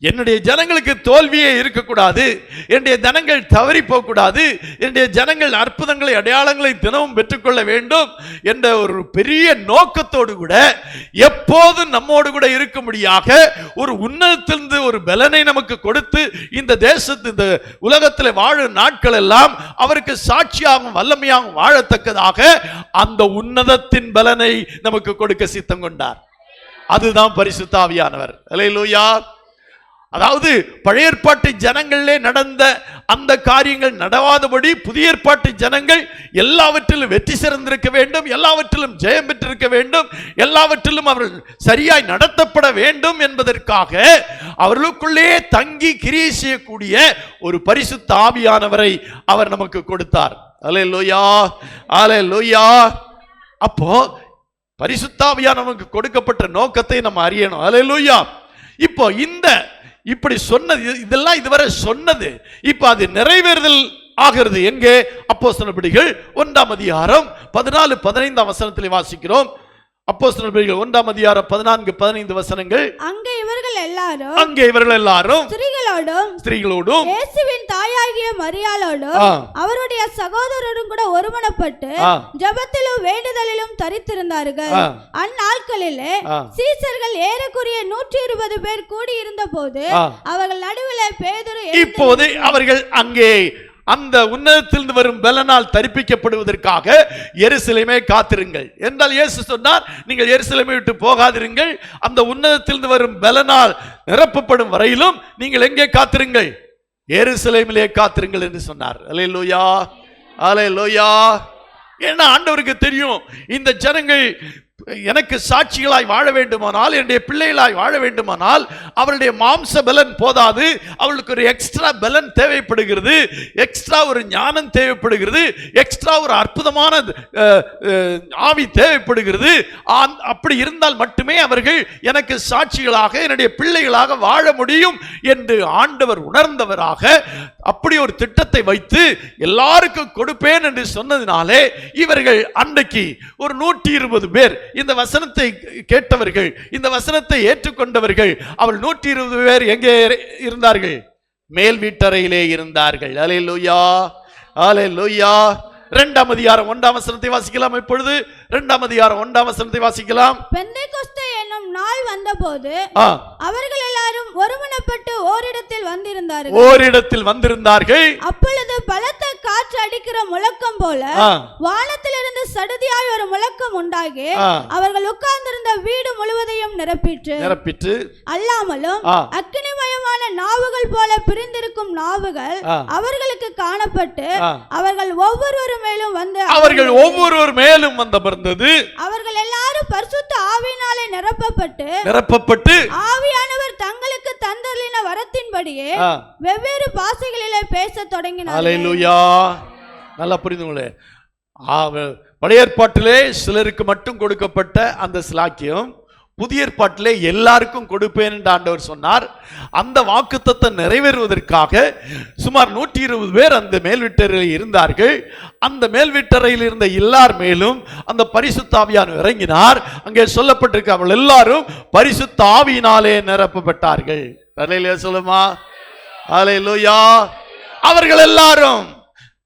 என்னுடைய ஜனங்களுக்கு தோல்வியே இருக்கக்கூடாது, என்னுடைய ஜனங்கள் தவறி போகக்கூடாது, என்னுடைய ஜனங்கள் அற்புதங்களை அடையாளங்களை தினமும் பெற்றுக்கொள்ள வேண்டும் என்ற ஒரு பெரிய நோக்கத்தோடு கூட எப்போதும் நம்மோடு கூட இருக்கும்படியாக ஒரு உன்னதத்திலிருந்து ஒரு பலனை நமக்கு கொடுத்து இந்த தேசத்து இந்த உலகத்தில் வாழும் நாட்கள் எல்லாம் அவருக்கு சாட்சியாகவும் வல்லமையாகவும் வாழத்தக்கதாக அந்த உன்னதத்தின் பலனை நமக்கு கொடுக்க சித்தம் கொண்டார். அதுதான் பரிசுத்த ஆவியானவர். அல்லேலூயா. அதாவது பழைய ஏற்பாட்டு ஜனங்களிலே நடந்த அந்த காரியங்கள் நடவாதபடி புதிய ஏற்பாட்டு ஜனங்கள் எல்லாவற்றிலும் வெற்றி சிறந்திருக்க வேண்டும், எல்லாவற்றிலும் ஜெயம் பெற்றிருக்க வேண்டும், எல்லாவற்றிலும் அவர்கள் சரியாய் நடத்தப்பட வேண்டும் என்பதற்காக அவர்களுக்குள்ளே தங்கி கிரியை செய்யக்கூடிய ஒரு பரிசுத்த ஆவியானவரை அவர் நமக்கு கொடுத்தார். அல்லேலூயா, அல்லேலூயா. அப்போ பரிசுத்த ஆவியானவருக்கு கொடுக்கப்பட்ட நோக்கத்தை நம்ம அறியணும். அல்லேலூயா. இப்போ இந்த இப்படி சொன்னது, இதெல்லாம் இதுவரை சொன்னது, இப்ப அது நிறைவேறுதல் ஆகிறது. எங்கே? அப்போஸ்தலர் நடபடிகள் 1ஆம் அதிகாரம் 14-15 வசனத்திலே வாசிக்கிறோம். அப்போஸ்தலர் நடபடிகள் 1ஆம் அதிகாரம் 14-15 வசனங்கள். அங்கே இவர்கள் எல்லாரும் ஸ்திரீகளோடும் இயேசுவின் தாயாகிய மரியாளோடும் அவருடைய சகோதரரும் கூட ஒருமனப்பட்டு ஜெபத்திலும் வேண்டுதலிலும் தரித்திருந்தார்கள். அந்நாட்களிலே சீசர்கள் ஏறக்குறைய 120 பேர் கூடி இருந்த போது அவர்கள் நடுவிலே பேதுரு. இப்போது அவர்கள் அங்கே அந்த உன்னதத்திலிருந்து வரும் பலனால் தரிப்பிக்கப்படுவதற்காக எருசலேமே காத்திருங்கள் என்றால் இயேசு சொன்னார், நீங்கள் எருசலேமை விட்டு போகாதிருங்கள், அந்த உன்னதத்திலிருந்து வரும் பலனால் நிரப்பப்படும் வரையிலும் நீங்கள் எங்கே காத்திருங்கள், எருசலேமிலே காத்திருங்கள் என்று சொன்னார். அல்லேலூயா, அல்லேலூயா. ஏன்னா ஆண்டவருக்கு தெரியும், இந்த ஜனங்கள் எனக்கு சாட்சிகளாய் வாழ வேண்டுமானால், என்னுடைய பிள்ளைகளாய் வாழ வேண்டுமானால் அவருடைய மாம்ச பலன் போதாது, அவளுக்கு ஒரு எக்ஸ்ட்ரா பலன் தேவைப்படுகிறது, எக்ஸ்ட்ரா ஒரு ஞானம் தேவைப்படுகிறது, எக்ஸ்ட்ரா ஒரு அற்புதமான ஆவி தேவைப்படுகிறது. அப்படி இருந்தால் மட்டுமே அவர்கள் எனக்கு சாட்சிகளாக என்னுடைய பிள்ளைகளாக வாழ முடியும் என்று ஆண்டவர் உணர்ந்தவராக அப்படி ஒரு திட்டத்தை வைத்து எல்லாருக்கும் கொடுப்பேன் என்று சொன்னதினாலே இவர்கள் அன்றைக்கு ஒரு 120 பேர் இந்த வசனத்தை கேட்டவர்கள், இந்த வசனத்தை ஏற்றுக்கொண்டவர்கள், அவள் 120 பேர் எங்கே இருந்தார்கள்? மேல் வீட்டறையிலே இருந்தார்கள். அல்லேலூயா, அல்லேலூயா. 2ஆம் அதிகாரம் 1ஆம் வசனத்தை வாசிக்கலாம். இப்பொழுது 2ஆம் அதிகாரம் 1ஆம் வசனத்தை வாசிக்கலாம். பெந்தெகோஸ்தே என்னும் நாள் வந்தபோது அவர்கள் எல்லாரும் ஒருமனப்பட்டு ஓரிடத்தில் வந்திருந்தார்கள். அப்பொழுது பலத்த காற்று அடிக்கிற முழக்கம் போல வானத்திலிருந்து சடுதியாய் ஒரு முழக்கம் உண்டாகி அவர்கள் உட்கார்ந்திருந்த வீடு முழுவதையும் நிரப்பிற்று. அல்லாமலும் அக்கினிமயமான நாவுகள் போல பிரிந்திருக்கும் நாவுகள் அவர்களுக்கு காணப்பட்டு அவர்கள் ஒவ்வொருவர் மேலும் வந்தபர்ந்தது. அவர்கள் எல்லாரும் பரிசுத்த ஆவியினாலே நிரப்பப்பட்டு ஆவியானவர் தங்களுக்கு தந்தளின வரத்தின்படியே வெவ்வேறு பாஷைகளிலே பேசத் தொடங்கினார்கள். அல்லேலூயா. நல்லா புரிந்துங்களே, பழைய ஏற்பாட்டிலே சிலருக்கு மட்டும் கொடுக்கப்பட்ட அந்த சிலாக்கியம் புதிய ஏற்பாட்டிலே எல்லாருக்கும் கொடுப்பேன் என்று ஆண்டவர் சொன்னார். அந்த வாக்குத்தத்தத்தை நிறைவேறுவதற்காக சுமார் 120 பேர் அந்த மேல்வீட்டறையில் இருந்தார்கள். அந்த மேல்வீட்டறையில் இருந்த எல்லார் மேலும் அந்த பரிசுத்த ஆவியானவர் இறங்கினார். அங்கே சொல்லப்பட்டிருக்க அவர்கள் எல்லாரும் பரிசுத்த ஆவியினாலே நிரப்பப்பட்டார்கள். அல்லேலூயா சொல்லுமா, அல்லேலூயா. அவர்கள் எல்லாரும்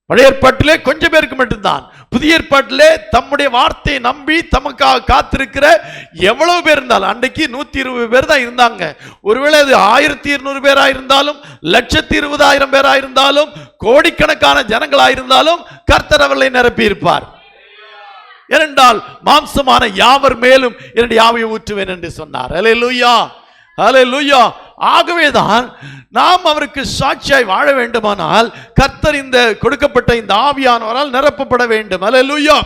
பழைய ஏற்பாட்டிலே கொஞ்சம் பேருக்கு மட்டும்தான், புதிய ஏற்பாட்டிலே தம்முடைய வார்த்தையை நம்பி தமக்காக காத்திருக்கிற எவ்வளவு பேர் இருந்தாலும், அன்றைக்கு 120 பேர் தான் இருந்தாங்க. ஒருவேளை அது 1200 பேரா இருந்தாலும், 120,000 பேரா இருந்தாலும், கோடிக்கணக்கான ஜனங்களா இருந்தாலும் கர்த்தர் அவர்களை நிரப்பி இருப்பார். ஏனென்றால் மாம்சமான யாவர் மேலும் என்னுடைய ஆவியை ஊற்றுவேன் என்று சொன்னார். அல்லேலூயா, அல்லேலூயா. ஆகவேதான் நாம் அவருக்கு சாட்சியாய் வாழ வேண்டுமானால் கர்த்தர் இந்த கொடுக்கப்பட்ட இந்த ஆவியானவரால் நிரப்பப்பட வேண்டும். அல்லேலூயா.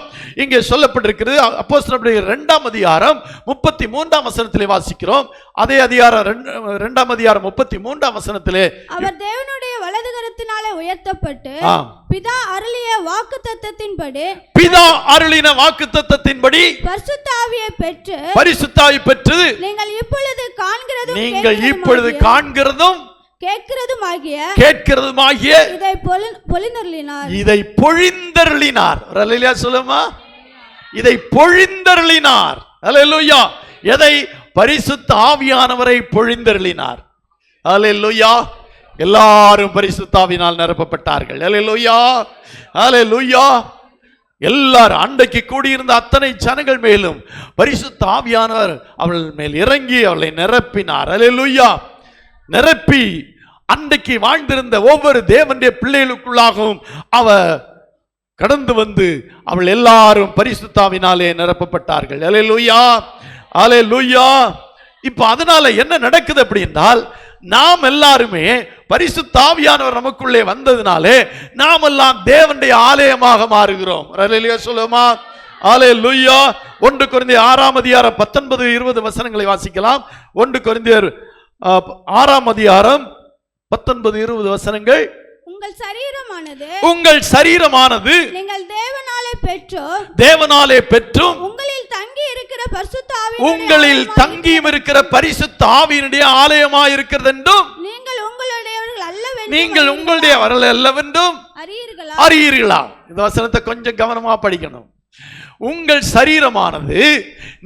இங்கே சொல்லப்பட்டிருக்கிறது அப்போஸ்தலர் 2ஆம் அதிகாரம் 33ஆம் வசனத்திலே வாசிக்கிறோம். அதே அதிகாரம் 2ஆம் அதிகாரம் 33ஆம் வசனத்திலே, அவர் தேவனுடைய வலது கரத்தினாலே உயர்த்தப்பட்டு பிதா அருளிய வாக்குத்தத்தத்தின்படி பரிசுத்த ஆவியை பெற்று நீங்கள் இப்பொழுது காண்கிறதும் கேட்கிறதுமாகிய இதை பொழிந்தருளினார். அல்லேலூயா சொல்லுமா. இதை பொழிந்தருளினார். அல்லேலூயா. எதை? பரிசுத்த ஆவியானவரை பொழிந்தருளினார். அல்லேலூயா. எல்லாரும் பரிசுத்த ஆவியினால் நிரப்பப்பட்டார்கள். அல்லேலூயா. அல்லேலூயா. எல்லாரும் அன்றைக்கு கூடியிருந்த அத்தனை ஜனங்கள் மேலும் பரிசுத்த ஆவியானவர் அவள் மேல் இறங்கி அவளை நிரப்பினார். அல்லேலூயா. நிரப்பி அன்றைக்கு வாழ்ந்திருந்த ஒவ்வொரு தேவனுடைய பிள்ளைகளுக்குள்ளாகவும் அவ கடந்து வந்து அவள் எல்லாரும் பரிசுத்த ஆவியினாலே நிரப்பப்பட்டார்கள். அல்லேலூயா. அல்லேலூயா. இப்ப அதனால என்ன நடக்குது அப்படி என்றால், நாம் எல்லாருமே பரிசுத்த ஆவியானவர் நமக்குள்ளே வந்ததினாலே நாம் எல்லாம் தேவனுடைய ஆலயமாக மாறுகிறோம். அல்லேலூயா சொல்லுமா. அல்லேலூயா. 1 கொரிந்தியர் 6ஆம் அதிகாரம் 19-20 வசனங்களை வாசிக்கலாம். 1 கொரிந்தியர் 6ஆம் அதிகாரம் 19-20 வசனங்கள். உங்கள் சரீரமானது நீங்கள் தேவனாலே பெற்றும் உங்களில் தங்கியும் இருக்கிற பரிசுத்த ஆவியினுடைய ஆலயமாய் இருக்கிறது என்றும் நீங்கள் உங்களுடையவர்கள் அல்லவென்றும் அறியீர்களா? இந்த வசனத்தை கொஞ்சம் கவனமா படிக்கணும். உங்கள் சரீரமானது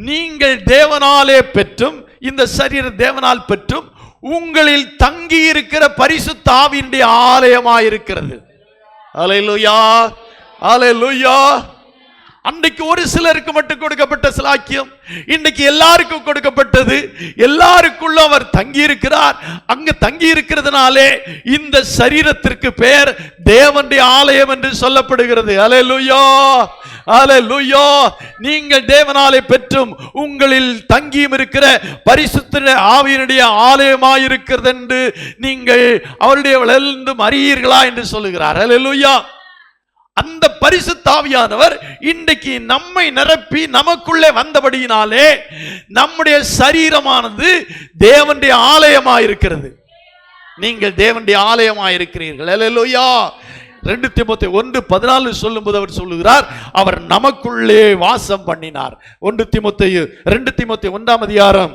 நீங்கள் தேவனாலே பெற்றும், இந்த சரீரம் தேவனால் பெற்றும் உங்களில் தங்கி இருக்கிற பரிசுத்த ஆவியினுடைய ஆலயமாயிருக்கிறது. அல்லேலூயா. அல்லேலூயா. அன்றைக்கு ஒரு சிலருக்கு மட்டும் கொடுக்கப்பட்ட சிலாக்கியம் இன்றைக்கு எல்லாருக்கும் கொடுக்கப்பட்டது. எல்லாருக்குள்ள அவர் தங்கி இருக்கிறார். அங்க தங்கி இருக்கிறதுனாலே இந்த சரீரத்திற்கு பெயர் தேவனுடைய ஆலயம் என்று சொல்லப்படுகிறது. அல்லேலூயா. அல்லேலூயா. நீங்கள் தேவனாலே பெற்றும் உங்களில் தங்கியும் இருக்கிற பரிசுத்த ஆவியினுடைய ஆலயமாயிருக்கிறது என்று நீங்கள் அவருடைய அறியீர்களா என்று சொல்லுகிறார். அல்லேலூயா. அந்த பரிசுத்த ஆவியானவர் இன்றைக்கு நம்மை நிரப்பி நமக்குள்ளே வந்தபடியினாலே நம்முடைய சரீரமானது தேவனுடைய ஆலயமாயிருக்கிறது. நீங்கள் தேவனுடைய ஆலயமாயிருக்கிறீர்கள். அல்லேலூயா. 2 தீமோத்தேயு 1:14 சொல்லும்போது அவர் சொல்லுகிறார், அவர் நமக்குள்ளே வாசம் பண்ணினார். 2 தீமோத்தேயு 1ஆம் அதிகாரம்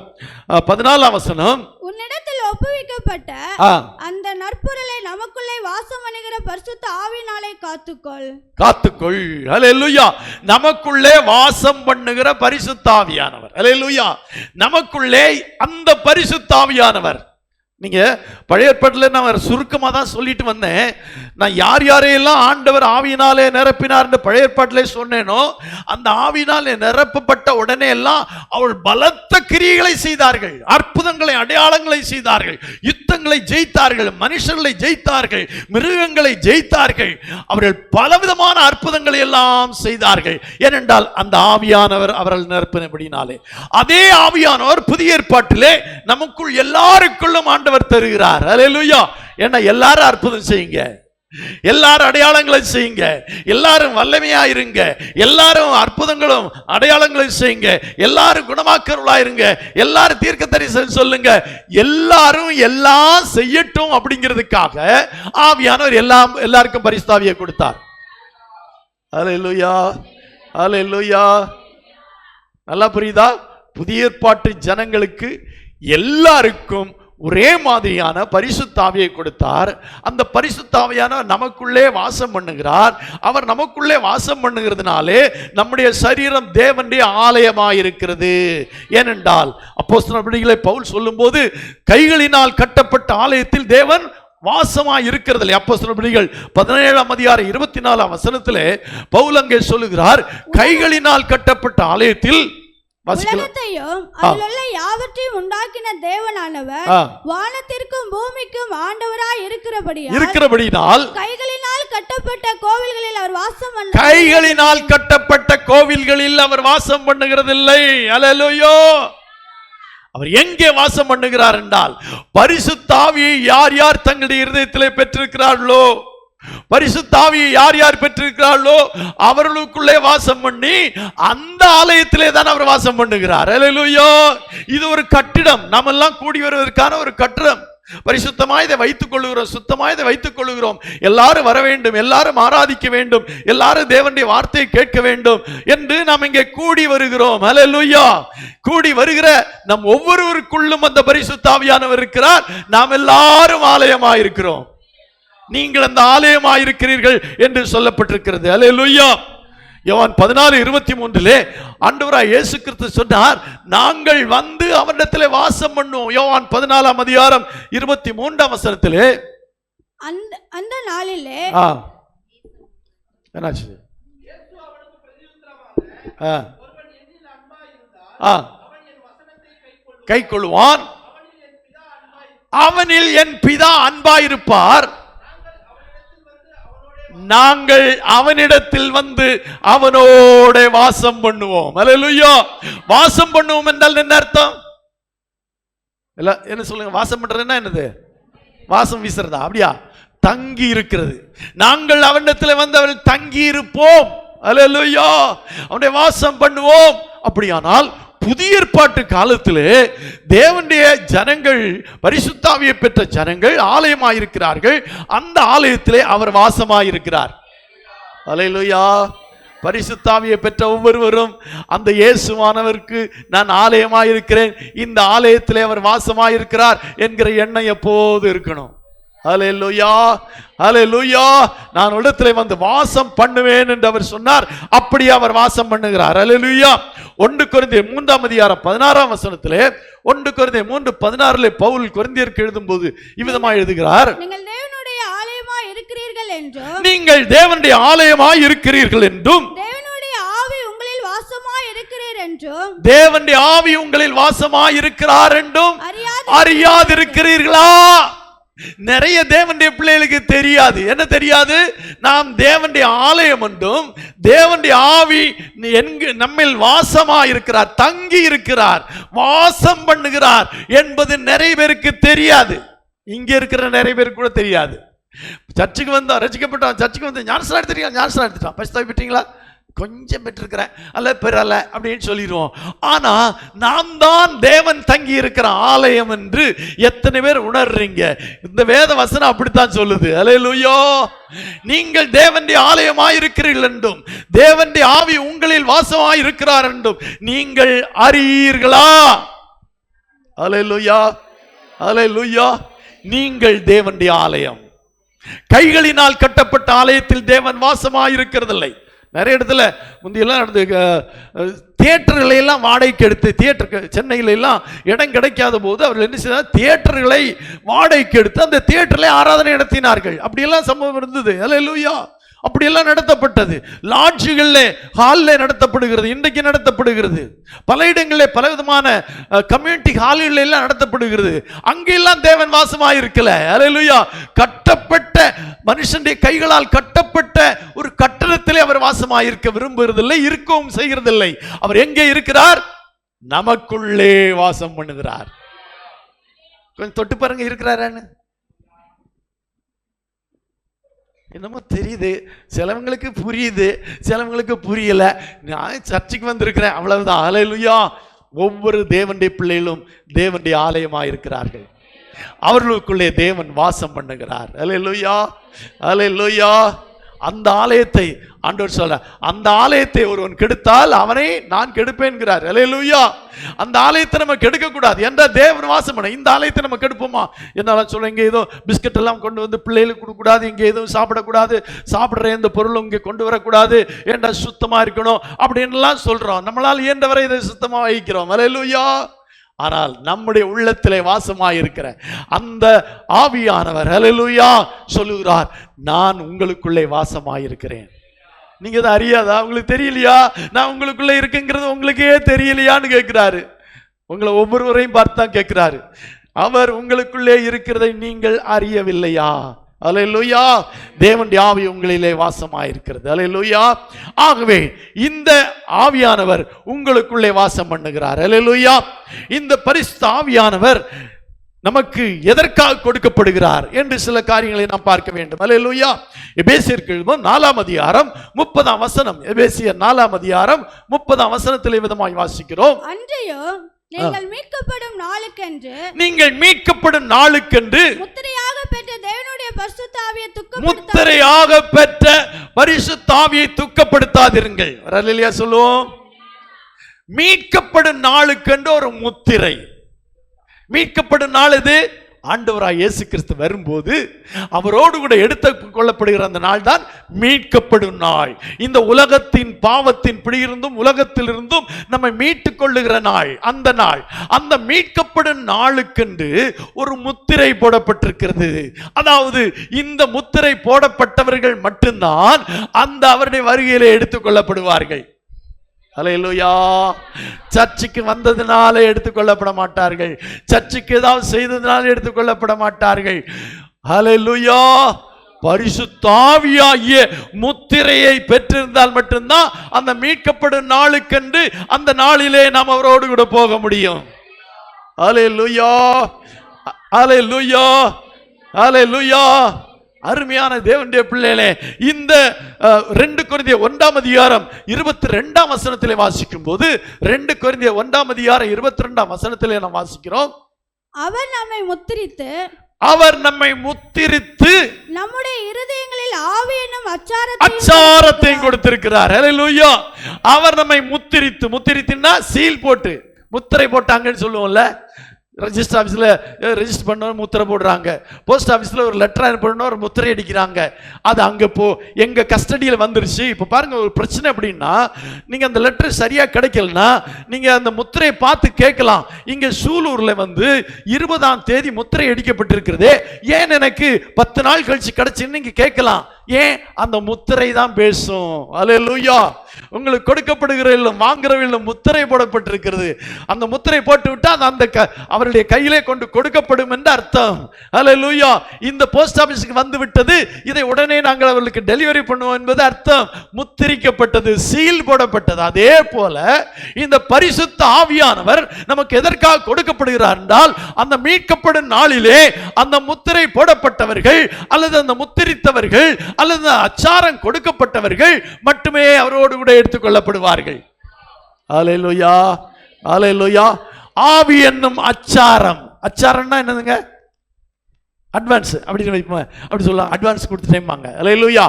14ஆம் வசனம். உன்னிடத்தில் ஒப்புவிக்கப்பட்ட அந்த நற்பொருளை நமக்குள்ளே வாசம் பண்ணுகிற பரிசுத்த ஆவியினாலே காத்துக்கொள். அல்லேலூயா. நமக்குள்ளே வாசம் பண்ணுகிற பரிசுத்த ஆவியானவர். அல்லேலூயா. நமக்குள்ளே அந்த பரிசுத்த ஆவியானவர். நீங்க பழைய ஏற்பாட்டில் நான் சுருக்கமாக தான் சொல்லிட்டு வந்தேன். நான் யார் யாரையெல்லாம் ஆண்டவர் ஆவியினாலே நிரப்பினார் என்று பழைய ஏற்பாட்டிலே சொன்னேனோ, அந்த ஆவியினாலே நிரப்பப்பட்ட உடனே எல்லாம் அவள் பலத்த கிரியைகளை செய்தார்கள், அற்புதங்களை அடையாளங்களை செய்தார்கள், யுத்தங்களை ஜெயித்தார்கள், மனுஷர்களை ஜெயித்தார்கள், மிருகங்களை ஜெயித்தார்கள். அவர்கள் பலவிதமான அற்புதங்களை எல்லாம் செய்தார்கள். ஏனென்றால் அந்த ஆவியானவர் அவர்கள் நிரப்பினபடினாலே. அதே ஆவியானவர் புதிய ஏற்பாட்டிலே நமக்குள் எல்லாருக்குள்ளும் ஆண்டவர் தருகிறார். அல்லேலூயா. என்ன எல்லாரும் அற்புதம் செய்யுங்க, எல்லாரும் அடையாளங்களை செய்யுங்க, எல்லாரும் வல்லமையா இருங்க, எல்லாரும் அற்புதங்களும் அடையாளங்களும் செய்யுங்க, எல்லாரும் குணமாக்கருளாயிருங்க, எல்லாரும் தீர்க்க தரிசனம் சொல்லுங்க, எல்லாரும் எல்லாம் செய்யட்டும் அப்படிங்கிறதுக்காக ஆவியானவர் எல்லாருக்கும் பரிசுத்த ஆவியை கொடுத்தார். அல்லேலூயா. அல்லேலூயா. நல்லா புரியுதா? புதிய ஏற்பாட்டு ஜனங்களுக்கு எல்லாருக்கும் ஒரே மாதிரியான பரிசுத்த ஆவியை கொடுத்தார். அந்த பரிசுத்த ஆவியானவர் நமக்குள்ளே வாசம் பண்ணுகிறார். அவர் நமக்குள்ளே வாசம் பண்ணுகிறதுனாலே நம்முடைய சரீரம் தேவனுடைய ஆலயமாயிருக்கிறது. ஏனென்றால் அப்போஸ்தலர்களை பவுல் சொல்லும்போது கைகளினால் கட்டப்பட்ட ஆலயத்தில் தேவன் வாசமாய் இருக்கிறது. அப்போஸ்தலர் 17ஆம் அதிகாரம் 24ஆம் வசனத்திலே பவுல் அங்கே சொல்லுகிறார், கைகளினால் கட்டப்பட்ட ஆலயத்தில் உலகத்தையும் அதிலுள்ள யாவற்றையும் உண்டாக்கின தேவனானவர் வானத்திற்கும் பூமிக்கும் ஆண்டவராய் இருக்கிறபடியால் கைகளினால் கட்டப்பட்ட கோவில்களில் அவர் வாசம் பண்ண கைகளினால் கட்டப்பட்ட கோவில்களில் அவர் வாசம் பண்ணுகிறதில்லை. அல்லேலூயா. அவர் எங்கே வாசம் பண்ணுகிறார் என்றால், பரிசுத்த ஆவியை யார் யார் தங்களுடைய இருதயத்திலே பெற்றிருக்கிறார்களோ, பரிசுத்த ஆவியை யார் யார் பெற்றிருக்கிறார்களோ அவர்களுக்குள்ளே வாசம் பண்ணி அந்த ஆலயத்திலே தான் அவர் வாசம் பண்ணுகிறார். அல்லேலூயா. இது ஒரு கட்டிடம், நாம் எல்லாம் கூடி வருவதற்கான ஒரு கட்டிடம். பரிசுத்தமாய் இதை வைத்துக் கொள்ளுகிறோம், சுத்தமாய் இதை வைத்துக் கொள்ளுகிறோம். எல்லாரும் வர வேண்டும், எல்லாரும் ஆராதிக்க வேண்டும், எல்லாரும் தேவனுடைய வார்த்தையை கேட்க வேண்டும் என்று நாம் இங்கே கூடி வருகிறோம். அல்லேலூயா. கூடி வருகிற நம் ஒவ்வொருவருக்குள்ளும் அந்த பரிசுத்த ஆவியானவர் இருக்கிறார். நாம் எல்லாரும் ஆலயமாயிருக்கிறோம். நீங்கள் அந்த ஆலயமாயிருக்கிறீர்கள் என்று சொல்லப்பட்டிருக்கிறது. அல்லேலூயா. யோவான் 14:23 ஆண்டவராய் இயேசு கிறிஸ்து சொன்னார், நாங்கள் வந்து அவரிடத்திலே வாசம் பண்ணுவோம். யோவான் 14:23 அந்த நாளிலே என்னாச்சு? கை கொள்வான், அவனில் என் பிதா அன்பாயிருப்பார், நாங்கள் அவனிடத்தில் வந்து அவனோட வாசம் பண்ணுவோம். அல்லேலூயா. வாசம் பண்ணுவோம் என்றால் என்ன அர்த்தம்? என்ன சொல்லுங்க? வாசம் பண்றதுன்னா என்னது? வாசம் வீசுறதா? அப்படியா? தங்கி இருக்கிறது. நாங்கள் அவனிடத்தில் வந்து அவன் தங்கி இருப்போம். அல்லேலூயா. அவனுடைய வாசம் பண்ணுவோம். அப்படியானால் புதிய ஏற்பாட்டு காலத்திலே தேவனுடைய ஜனங்கள், பரிசுத்த ஆவியை பெற்ற ஜனங்கள் ஆலயமாயிருக்கிறார்கள். அந்த ஆலயத்திலே அவர் வாசமாயிருக்கிறார். அல்லேலூயா. பரிசுத்த ஆவியை பெற்ற ஒவ்வொருவரும் அந்த இயேசுவானவருக்கு நான் ஆலயமாயிருக்கிறேன், இந்த ஆலயத்திலே அவர் வாசமாயிருக்கிறார் என்கிற எண்ணம் எப்போது இருக்கணும். அல்லேலூயா. அல்லேலூயா. நான் இடத்திலே வந்து வாசம் பண்ணுவேன் என்று அவர் சொன்னார். அப்படி அவர் வாசம் பண்ணுகிறார். அல்லேலூயா. 1 கொரிந்தியர் 3:16 1 கொரிந்தியர் 3:16 பவுல் கொரிந்தியருக்கு எழுதும்போது இவ்விதமாக எழுதுகிறார், நீங்கள் தேவனுடைய ஆலயமாய் இருக்கிறீர்கள் என்றும், நீங்கள் தேவனுடைய ஆலயமாய் இருக்கிறீர்கள் என்றும், தேவனுடைய ஆவி உங்களில் வாசமாய் இருக்கிறீர் என்றும், தேவனுடைய ஆவி உங்களில் வாசமாய் இருக்கிறார் என்றும் அறியாதிருக்கிறீர்களா? நிறைய தேவனுடைய பிள்ளைகளுக்கு தெரியாது. என்ன தெரியாது? நாம் தேவனுடைய ஆலயம் என்றும், தேவனுடைய ஆவி நம்மில் வாசமா இருக்கிறார், தங்கி இருக்கிறார், வாசம் பண்ணுகிறார் என்பது நிறைய பேருக்கு தெரியாது. இங்க இருக்கிற நிறைய பேருக்கு கூட தெரியாது. சர்ச்சுக்கு வந்தா ரசிக்கப்பட்டான், சர்ச்சுக்கு வந்து ஞானஸ்நானம் எடுத்துட்டீங்களா, ஞானஸ்நானம் எடுத்துட்டான், பரிசுத்த ஆவி பெற்றீங்களா, கொஞ்சம் பெற்றிருக்கிறேன் அல்ல பெறல அப்படின்னு சொல்லிடுவோம். ஆனா நாம் தான் தேவன் தங்கி இருக்கிற ஆலயம் என்று எத்தனை பேர் உணர்றீங்க? இந்த வேத வசனம் அப்படித்தான் சொல்லுது. அல்லேலூயா. நீங்கள் தேவனுடைய ஆலயமாய் இருக்கிறீர்கள் என்றும், தேவனுடைய ஆவி உங்களில் வாசமாய் இருக்கிறார் என்றும் நீங்கள் அறியீர்களா? அல்லேலூயா. அல்லேலூயா. நீங்கள் தேவனுடைய ஆலயம். கைகளினால் கட்டப்பட்ட ஆலயத்தில் தேவன் வாசமாய் இருக்கிறதில்லை. நிறைய இடத்துல முந்தியெல்லாம் நடந்து தியேட்டர்களை எல்லாம் வாடகைக்கு எடுத்து, தியேட்டர் சென்னையில எல்லாம் இடம் கிடைக்காத போது அவர்கள் என்ன செய்தார்? தியேட்டர்களை வாடகைக்கு எடுத்து அந்த தியேட்டர்ல ஆராதனை நடத்தினார்கள். அப்படியெல்லாம் சம்பவம் இருந்தது. அல்லேலூயா. அப்படியெல்லாம் நடத்தப்பட்டது. லாட்ஜுகளில், ஹாலில் நடத்தப்படுகிறது, இன்றைக்கு நடத்தப்படுகிறது. பல இடங்களில் பல விதமான கம்யூனிட்டி ஹால்கள் எல்லாம் நடத்தப்படுகிறது. அங்கெல்லாம் தேவன் வாசமாக இருக்கல. அல்லேலூயா. கட்டப்பட்ட மனுஷனுடைய கைகளால் கட்டப்பட்ட ஒரு கட்டடத்திலே அவர் வாசமாக இருக்க விரும்புகிறதில்லை, இருக்கவும் செய்கிறதில்லை. அவர் எங்கே இருக்கிறார்? நமக்குள்ளே வாசம் பண்ணுகிறார். கொஞ்சம் தொட்டு பாருங்க, இருக்கிறாரான்னு. என்னமோ தெரியுது, சிலவங்களுக்கு புரியுது, சிலவங்களுக்கு புரியல. நான் சர்ச்சுக்கு வந்திருக்கிறேன், அவ்வளவுதான். அல்லேலூயா. ஒவ்வொரு தேவனுடைய பிள்ளைகளும் தேவனுடைய ஆலயமாக இருக்கிறார்கள். அவர்களுக்குள்ளே தேவன் வாசம் பண்ணுகிறார். அல்லேலூயா. அல்லேலூயா. அந்த ஆலயத்தை ஆண்டவர் சொல்ற, அந்த ஆலயத்தை ஒருவன் கெடுத்தால் அவனை நான் கெடுப்பேன்கிறார். அல்லேலூயா. அந்த ஆலயத்தை நம்ம கெடுக்க கூடாது என்ற தேவன் வாசம் பண்ண. இந்த ஆலயத்தை நம்ம கெடுப்போமா? என்னாலும் சொல்ல, இங்கே ஏதோ பிஸ்கட் எல்லாம் கொண்டு வந்து பிள்ளைகளுக்கு கொடுக்கக்கூடாது, இங்கே எதுவும் சாப்பிடக்கூடாது, சாப்பிட்ற எந்த பொருளும் இங்கே கொண்டு வரக்கூடாது, ஏண்டா சுத்தமா இருக்கணும் அப்படின்லாம் சொல்றோம். நம்மளால் இயன்றவரை இதை சுத்தமா வைக்கிறோம். அல்லேலூயா. ஆனால் நம்முடைய உள்ளத்திலே வாசமாய் இருக்கிற அந்த ஆவியானவர் அல்லேலூயா சொல்லுகிறார், நான் உங்களுக்குள்ளே வாசமாய் இருக்கிறேன். நீங்க அதை அறியாதா? உங்களுக்கு தெரியலையா? நான் உங்களுக்குள்ளே இருக்குங்கிறது உங்களுக்கே தெரியலையான்னு கேட்கிறாரு. உங்களை ஒவ்வொருவரையும் பார்த்து தான் கேட்கிறாரு. அவர் உங்களுக்குள்ளே இருக்கிறதை நீங்கள் அறியவில்லையா? அல்லேலூயா. தேவனுடைய ஆவி உங்களிலே வாசமாயிருக்கிறது. அல்லேலூயா. ஆகவே இந்த ஆவியானவர் உங்களுக்குள்ளே வாசம் பண்ணுகிறார். அல்லேலூயா. இந்த பரிசுத்த ஆவியானவர் நமக்கு எதற்காக கொடுக்கப்படுகிறார் என்று சில காரியங்களை நாம் பார்க்க வேண்டும். அல்லேலூயா. எபேசியருக்கு 4ஆம் அதிகாரம் 30ஆம் வசனம். எபேசியர் 4ஆம் அதிகாரம் 30ஆம் வசனத்திலே விதமாய் வாசிக்கிறோம். அன்றையோ நீங்கள் மீட்கப்படும் நாளுக்கென்று முத்திரையாக பெற்ற தேவனுடைய பரிசுத்த ஆவியை முத்திரையாக பெற்ற பரிசுத்த ஆவியை துக்கப்படுத்தாதிருங்கள். அல்லேலூயா சொல்லுவோம். மீட்கப்படும் நாளுக்கென்று ஒரு முத்திரை. மீட்கப்படும் நாள் இது ஆண்டவராய் இயேசு கிறிஸ்து வரும்போது அவரோடு கூட எடுத்துக் கொள்ளப்படுகிற அந்த நாள் தான் மீட்கப்படும் நாள். இந்த உலகத்தின் பாவத்தின் பிடியிருந்தும் உலகத்திலிருந்தும் நம்மை மீட்டுக் கொள்ளுகிற நாள். அந்த மீட்கப்படும் நாளுக்கென்று ஒரு முத்திரை போடப்பட்டிருக்கிறது. அதாவது இந்த முத்திரை போடப்பட்டவர்கள் மட்டும்தான் அந்த அவருடைய வருகையிலே எடுத்துக் கொள்ளப்படுவார்கள். அல்லேலூயா. சர்ச்சுக்கு வந்ததுனால எடுத்துக்கொள்ளப்பட மாட்டார்கள். சர்ச்சுக்கு ஏதாவது செய்ததுனால எடுத்துக்கொள்ளப்பட மாட்டார்கள். அல்லேலூயா. பரிசுத்த ஆவியாகிய முத்திரையை பெற்றிருந்தால் மட்டும்தான் அந்த மீட்கப்படும் நாளுக்கென்று அந்த நாளிலே நாம் அவரோடு கூட போக முடியும். அல்லேலூயா. அல்லேலூயா. அல்லேலூயா. அருமையான தேவனுடைய பிள்ளைகளே, இந்த 2 கொரிந்தியர் 1ஆம் அதிகாரம் 22ஆம் வசனத்திலே வாசிக்கும் போது 2 கொரிந்தியர் 1ஆம் அதிகாரம் 22ஆம் வசனத்திலே நாம் வாசிக்கிறோம். அவர் நம்மை முத்திரித்து நம்முடைய இருதயங்களில் ஆவி என்னும் அச்சாரத்தை கொடுத்திருக்கிறார். அல்லேலூயா. அவர் நம்மை முத்திரித்துனா சீல் போட்டு முத்திரை போட்டாங்கன்னு சொல்லுவோம்ல. ரெஜிஸ்டர் ஆஃபீஸில் ரெஜிஸ்டர் பண்ண முத்திரை போடுறாங்க. போஸ்ட் ஆஃபீஸில் ஒரு லெட்டர் அனுப்பணும், ஒரு முத்திரை அடிக்கிறாங்க. அது அங்கே எங்கள் கஸ்டடியில் வந்துருச்சு. இப்போ பாருங்கள், ஒரு பிரச்சனை அப்படின்னா நீங்கள் அந்த லெட்டர் சரியாக கிடைக்கலன்னா நீங்கள் அந்த முத்திரையை பார்த்து கேட்கலாம். இங்கே சூலூரில் 20ஆம் தேதி முத்திரை அடிக்கப்பட்டிருக்கிறதே, ஏன் எனக்கு 10 நாள் கழிச்சு கிடைச்சுன்னு நீங்கள் கேட்கலாம். ஏன்? அந்த முத்திரை தான் பேசும். அல்லேலூயா. உங்களுக்கு கொடுக்கப்படுகிறவர்களும் வாங்குறவர்களும் முத்திரை போடப்பட்டிருக்கிறது. அந்த முத்திரை போட்டு விட்டால் அந்த அவருடைய கையிலே கொண்டு கொடுக்கப்படும் என்று அர்த்தம். அல்லேலூயா. இந்த போஸ்ட் ஆபீஸுக்கு வந்து விட்டது, இதை உடனே நாங்கள் அவர்களுக்கு டெலிவரி பண்ணுவோம் என்பது அர்த்தம். முத்திரிக்கப்பட்டது, சீல் போடப்பட்டது. அதே போல இந்த பரிசுத்த ஆவியானவர் நமக்கு எதற்காக கொடுக்கப்படுகிறார் என்றால், அந்த மீட்கப்படும் நாளிலே அந்த முத்திரை போடப்பட்டவர்கள் அல்லது அந்த முத்திரித்தவர்கள் அல்லது அச்சாரம் கொடுக்கப்பட்டவர்கள் மட்டுமே அவரோடு கூட எடுத்துக் கொள்ளப்படுவார்கள். அல்லேலூயா. அல்லேலூயா. ஆவி என்னும் அச்சாரம். அச்சாரம்னா என்னதுங்க? அட்வான்ஸ் அப்படின்னு வைப்போம், அப்படி சொல்லலாம். அட்வான்ஸ் கொடுத்துட்டேம்பாங்க. அல்லேலூயா.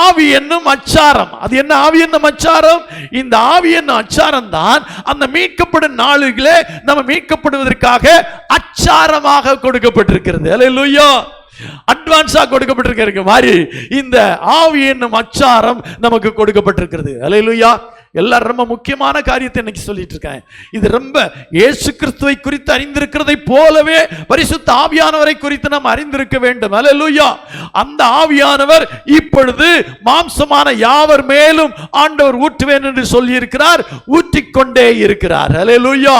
ஆவி என்னும் அச்சாரம். அது என்ன ஆவி என்னும் அச்சாரம்? இந்த ஆவி என்னும் அச்சாரம் தான் அந்த மீட்கப்படும் நாளிலே நம்ம மீட்கப்படுவதற்காக அச்சாரமாக கொடுக்கப்பட்டிருக்கிறது. அல்லேலூயா. அட்வான்ஸா கொடுக்கப்பட்டிருக்க மாதிரி இந்த ஆவி என்னும் அச்சாரம் நமக்கு கொடுக்கப்பட்டிருக்கிறது. அல்லேலூயா. எல்லாரும் ரொம்ப முக்கியமான காரியத்தை இன்னைக்கு சொல்லிட்டு இருக்கேன். இது ரொம்ப இயேசு கிறிஸ்துவை குறித்து அறிந்திருக்கிறதை போலவே பரிசுத்த ஆவியானவரை குறித்து நாம் அறிந்திருக்க வேண்டும். அல்லேலூயா. அந்த ஆவியானவர் இப்பொழுது மாம்சமான யாவர் மேலும் ஆண்டவர் ஊற்றுவேன் என்று சொல்லி இருக்கிறார், ஊற்றிக்கொண்டே இருக்கிறார். அல்லேலூயா.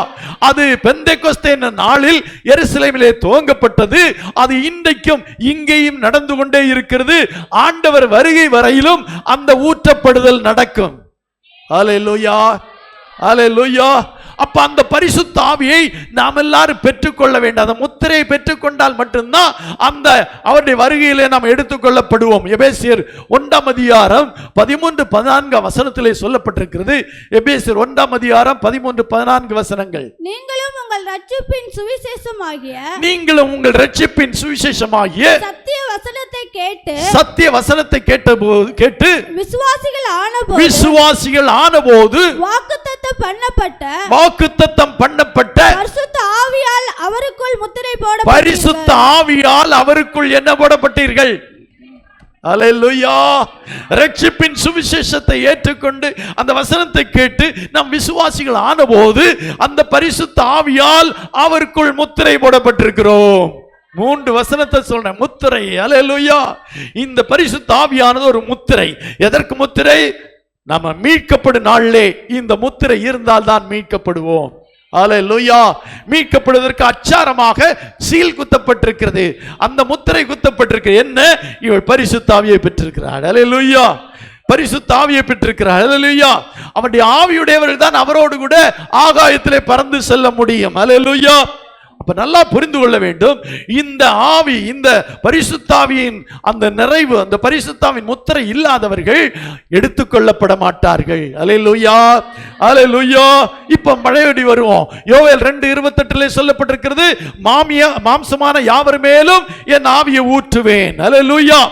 அது பெந்தெகோஸ்தே நாளில் எருசலேமிலே துவங்கப்பட்டது. அது இன்றைக்கும் இங்கேயும் நடந்து கொண்டே இருக்கிறது. ஆண்டவர் வருகை வரையிலும் அந்த ஊற்றப்படுதல் நடக்கும். அல்லேலூயா. அல்லேலூயா. அப்ப அந்த பரிசுத்த ஆவியை நாம் எல்லாரும் பெற்றுக்கொள்ள வேண்டும். அந்த முத்திரையை பெற்றுக்கொண்டால் மட்டும்தான் அந்த அவருடைய வருகையிலே நாம் எடுத்துக்கொள்ளப்படுவோம். எபேசியர் 1ஆம் அதிகாரம் 13-14 வசனத்திலே சொல்லப்பட்டிருக்கிறது. எபேசியர் 1ஆம் அதிகாரம் 13-14 வசனங்கள். நீங்களும் உங்கள் ரட்சிப்பின் சுவிசேஷமாகிய சத்திய வசனத்தை கேட்டு விசுவாசிகள் ஆனபோது வாக்குத்தத்தம் பண்ணப்பட்ட பரிசுத்த ஆவியால் அவருக்குள் என்ன போடப்பட்டீர்கள்? அல்லேலூயா. ரட்சிப்பின் சுவிசேஷத்தை ஏற்றுக்கொண்டு அந்த வசனத்தை கேட்டு நாம் விசுவாசிகள் ஆனபோது அந்த பரிசுத்த ஆவியால் அவருக்குள் முத்திரை போடப்பட்டிருக்கிறோம். 3 வசனத்தை சொல்றேன். முத்திரை. அல்லேலூயா. இந்த பரிசுத்த ஆவியானது ஒரு முத்திரை. எதற்கு முத்திரை? நம்ம மீட்கப்படும் நாளிலே இந்த முத்திரை இருந்தால் தான் மீட்கப்படுவோம். ஹல்லேலூயா. மீட்கப்படுவதற்கு அச்சாரமாக சீல் குத்தப்பட்டிருக்கிறது, அந்த முத்திரை குத்தப்பட்டிருக்கு. என்ன? இவள் பரிசுத்த ஆவியை பெற்றிருக்கிறாள். ஹல்லேலூயா. பரிசுத்த ஆவியை பெற்றிருக்கிறார். ஹல்லேலூயா. அவருடைய ஆவியுடையவர்கள் தான் அவரோடு கூட ஆகாயத்திலே பறந்து செல்ல முடியும். ஹல்லேலூயா. அப்ப நல்லா புரிந்து கொள்ள வேண்டும், இந்த ஆவி, இந்த பரிசுத்தாவியின் அந்த நிறைவு, அந்த பரிசுத்தாவின் முத்திரை இல்லாதவர்கள் எடுத்துக்கொள்ளப்பட மாட்டார்கள். ஹல்லேலூயா, ஹல்லேலூயா. இப்ப மழையடி வருவோம். யோவேல் 2:28 சொல்லப்பட்டிருக்கிறது, மாம்சமான யாவர் மேலும் என் ஆவியை ஊற்றுவேன். ஹல்லேலூயா.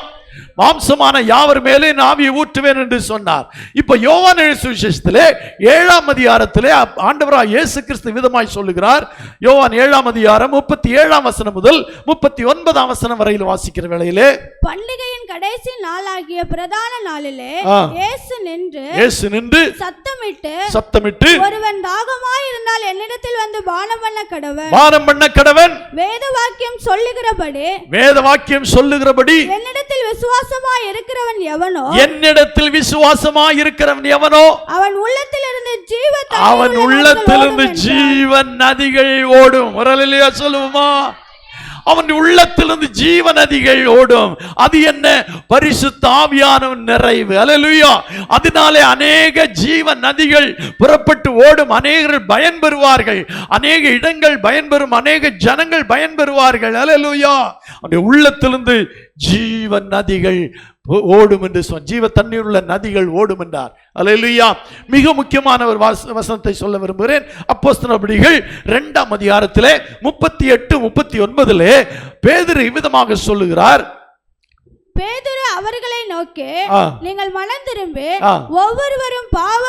மாம்சமான யாவர் மேலே என் ஆவியை ஊற்றுவேன் என்று சொன்னார். இப்ப யோவான் எழுதின சுவிசேஷத்திலே 7ஆம் அதிகாரத்திலே ஆண்டவராகிய இயேசு கிறிஸ்து விதமாய் சொல்லுகிறார். யோவான் 7ஆம் அதிகாரம் 37ஆம் வசனம் முதல் 39ஆம் வசனம் வரையில் வாசிக்கிற வேளையிலே, பண்டிகையின் கடைசி நாளாகிய பிரதான நாளிலே இயேசு நின்று சத்தமிட்டு ஒருவன் தாகமாய் இருந்தால் என்னிடத்தில் வந்து பானம் பண்ண கடவன், வேத வாக்கியம் சொல்லுகிறபடி என்னிடத்தில் விசுவாசமாய் இருக்கிறவன் எவனோ அவன் உள்ளத்திலிருந்து ஜீவன் நதிகள் ஓடும். ஹல்லேலூயா சொல்லுவோமா? அவன் உள்ளத்திலிருந்து ஜீவ நதிகள் ஓடும். அது என்ன? பரிசுத்த ஆவியானவரின் நிறைவு. ஹல்லேலூயா. அதனாலே அநேக ஜீவ நதிகள் புறப்பட்டு ஓடும். அநேகர்கள் பயன்பெறுவார்கள், அநேக இடங்கள் பயன்பெறும், அநேக ஜனங்கள் பயன்பெறுவார்கள். ஹல்லேலூயா. அவனுடைய உள்ளத்திலிருந்து ஜீவ நதிகள் ஓடும் என்று சொன்ன, ஜீவ தண்ணீர் உள்ள நதிகள் ஓடும் என்றார். ஹல்லேலூயா. மிக முக்கியமான ஒரு வசனத்தை சொல்ல விரும்புகிறேன். அப்போஸ்தலர் நடபடிகள் 2ஆம் அதிகாரத்திலே 38, 39 பேதுரு இவ்விதமாக சொல்லுகிறார். பேதுரு அவர்களை நோக்கி, நீங்கள் மனம் திரும்பி ஒவ்வொருவரும் பாவ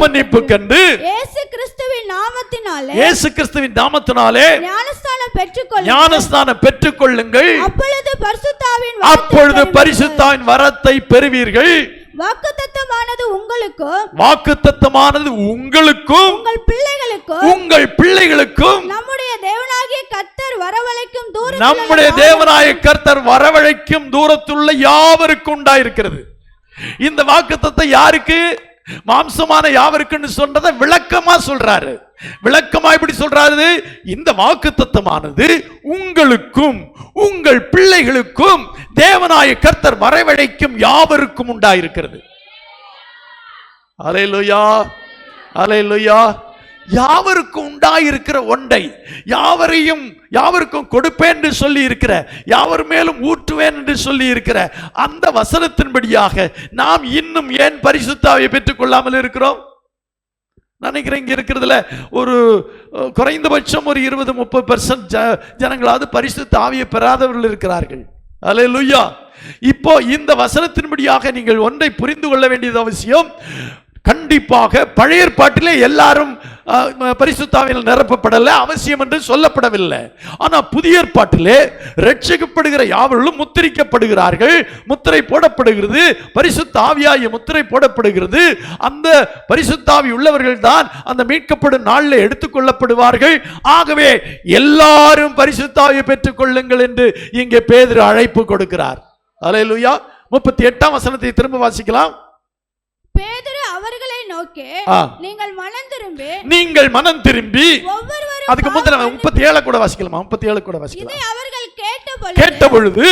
மன்னிப்பு கண்டு இயேசு கிறிஸ்துவின் நாமத்தினாலே ஞானஸ்நானம் பெற்றுக்கொள்ளுங்கள், அப்பொழுது பரிசுத்தாவின் வரத்தை பெறுவீர்கள். வாக்குத்தத்தமானது உங்களுக்கும் உங்கள் பிள்ளைகளுக்கும் நம்முடைய தேவனாகிய கர்த்தர் வரவழைக்கும் தூரத்துள்ள யாவருக்கும் உண்டாயிருக்கிறது. இந்த வாக்குத்தத்தம் யாருக்கு? மாம்சமான யாவருக்குன்னு சொன்னதை விளக்கமா சொல்றாரு. விளக்கமா இப்படி சொல்றாரு, இந்த வாக்குத்தத்தமானது உங்களுக்கும் உங்கள் பிள்ளைகளுக்கும் தேவனாய கர்த்தர் வரவழைக்கும் யாவருக்கும் உண்டாயிருக்கிறது. ஹல்லேலூயா, ஹல்லேலூயா. யாவருக்கும் உண்டாயிருக்கிற ஒன்றை யாவருக்கும் கொடுப்பேன் என்று சொல்லி இருக்கிற, யாவர் மேலும் ஊற்றுவேன் என்று சொல்லி இருக்கிற அந்த வசனத்தின்படியாக நாம் இன்னும் ஏன் பரிசுத்த ஆவியை பெற்றுக் கொள்ளாமல் இருக்கிறோம்? நினைக்கிறேன் இங்க இருக்கிறதுல ஒரு குறைந்தபட்சம் ஒரு 20-30% ஜனங்களாவது பரிசுத்த ஆவியை பெறாதவர்கள் இருக்கிறார்கள். ஹல்லேலூயா. இப்போ இந்த வசனத்தின்படியாக நீங்கள் ஒன்றை புரிந்து கொள்ள வேண்டியது அவசியம். கண்டிப்பாக பழைய ஏற்பாட்டிலே எல்லாரும் பரிசுத்த ஆவியால் நிரப்பப்படல, அவசியம் என்று சொல்லப்படவில்லை. ஆனால் புதிய ஏற்பாட்டிலே ரட்சிக்கப்படுகிற யாவர்களும் முத்திரிக்கப்படுகிறார்கள், முத்திரை போடப்படுகிறது, பரிசுத்த ஆவியாகிய முத்திரை போடப்படுகிறது. அந்த பரிசுத்த ஆவி உள்ளவர்கள் தான் அந்த மீட்கப்படும் நாளில் எடுத்துக்கொள்ளப்படுவார்கள். ஆகவே எல்லாரும் பரிசுத்த ஆவியை பெற்றுக் கொள்ளுங்கள் என்று இங்கே பேதுரு அழைப்பு கொடுக்கிறார். ஹல்லேலூயா. 38ஆம் வசனத்தை திரும்ப வாசிக்கலாம். பேதுரு அவர்களை நோக்கி, நீங்கள் மனம் திரும்பி அதுக்கு முந்தின 37 கூட வாசிக்கலாமா? 37 கூட வாசிக்கலாம். இதை அவர்கள் கேட்ட பொழுது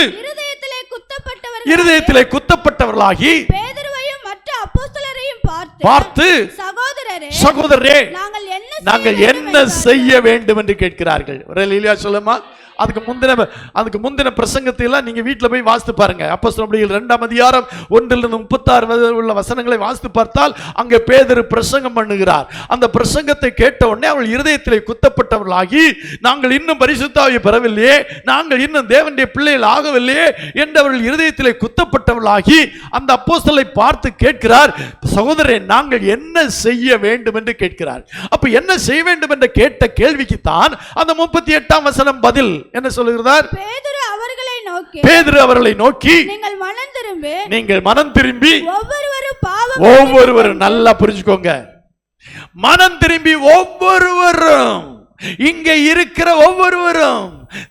இருதயத்திலே குத்தப்பட்டவர்களாகி பேதுருவையும் மற்ற அப்போஸ்தலரையும் பார்த்து சகோதரரே நாங்கள் என்ன செய்ய வேண்டும் என்று கேட்கிறார்கள். ஹல்லேலூயா சொல்லுமா? அதுக்கு முந்தின பிரசங்கத்தை எல்லாம் நீங்க வீட்டில் போய் வாசித்து பாருங்க. அப்போஸ்தலர் நடபடிகள் 2ஆம் அதிகாரம் 1 முதல் 36 உள்ள வசனங்களை வாசித்து பார்த்தால் அங்கே பேதுரு பிரசங்கம் பண்ணுகிறார். அந்த பிரசங்கத்தை கேட்ட உடனே அவள் இருதயத்திலே குத்தப்பட்டவர்களாகி, நாங்கள் இன்னும் பரிசுத்த ஆவியை பெறவில்லையே, நாங்கள் இன்னும் தேவனுடைய பிள்ளைகள் ஆகவில்லையே என்று அவர்கள் இருதயத்திலே குத்தப்பட்டவர்களாகி அந்த அப்போஸ்தலரை பார்த்து கேட்கிறார், சகோதரரே நாங்கள் என்ன செய்ய வேண்டும் என்று கேட்கிறார். அப்ப என்ன செய்ய வேண்டும் என்ற கேட்ட கேள்விக்கு தான் அந்த 38ஆம் வசனம் பதில். என்ன சொல்லுகிறார்? பேதுரு அவர்களை நோக்கி நீங்கள் மனம் திரும்பி ஒவ்வொருவரும், நல்லா புரிஞ்சுக்கோங்க, மனம் திரும்பி ஒவ்வொருவரும், இங்கே இருக்கிற ஒவ்வொருவரும்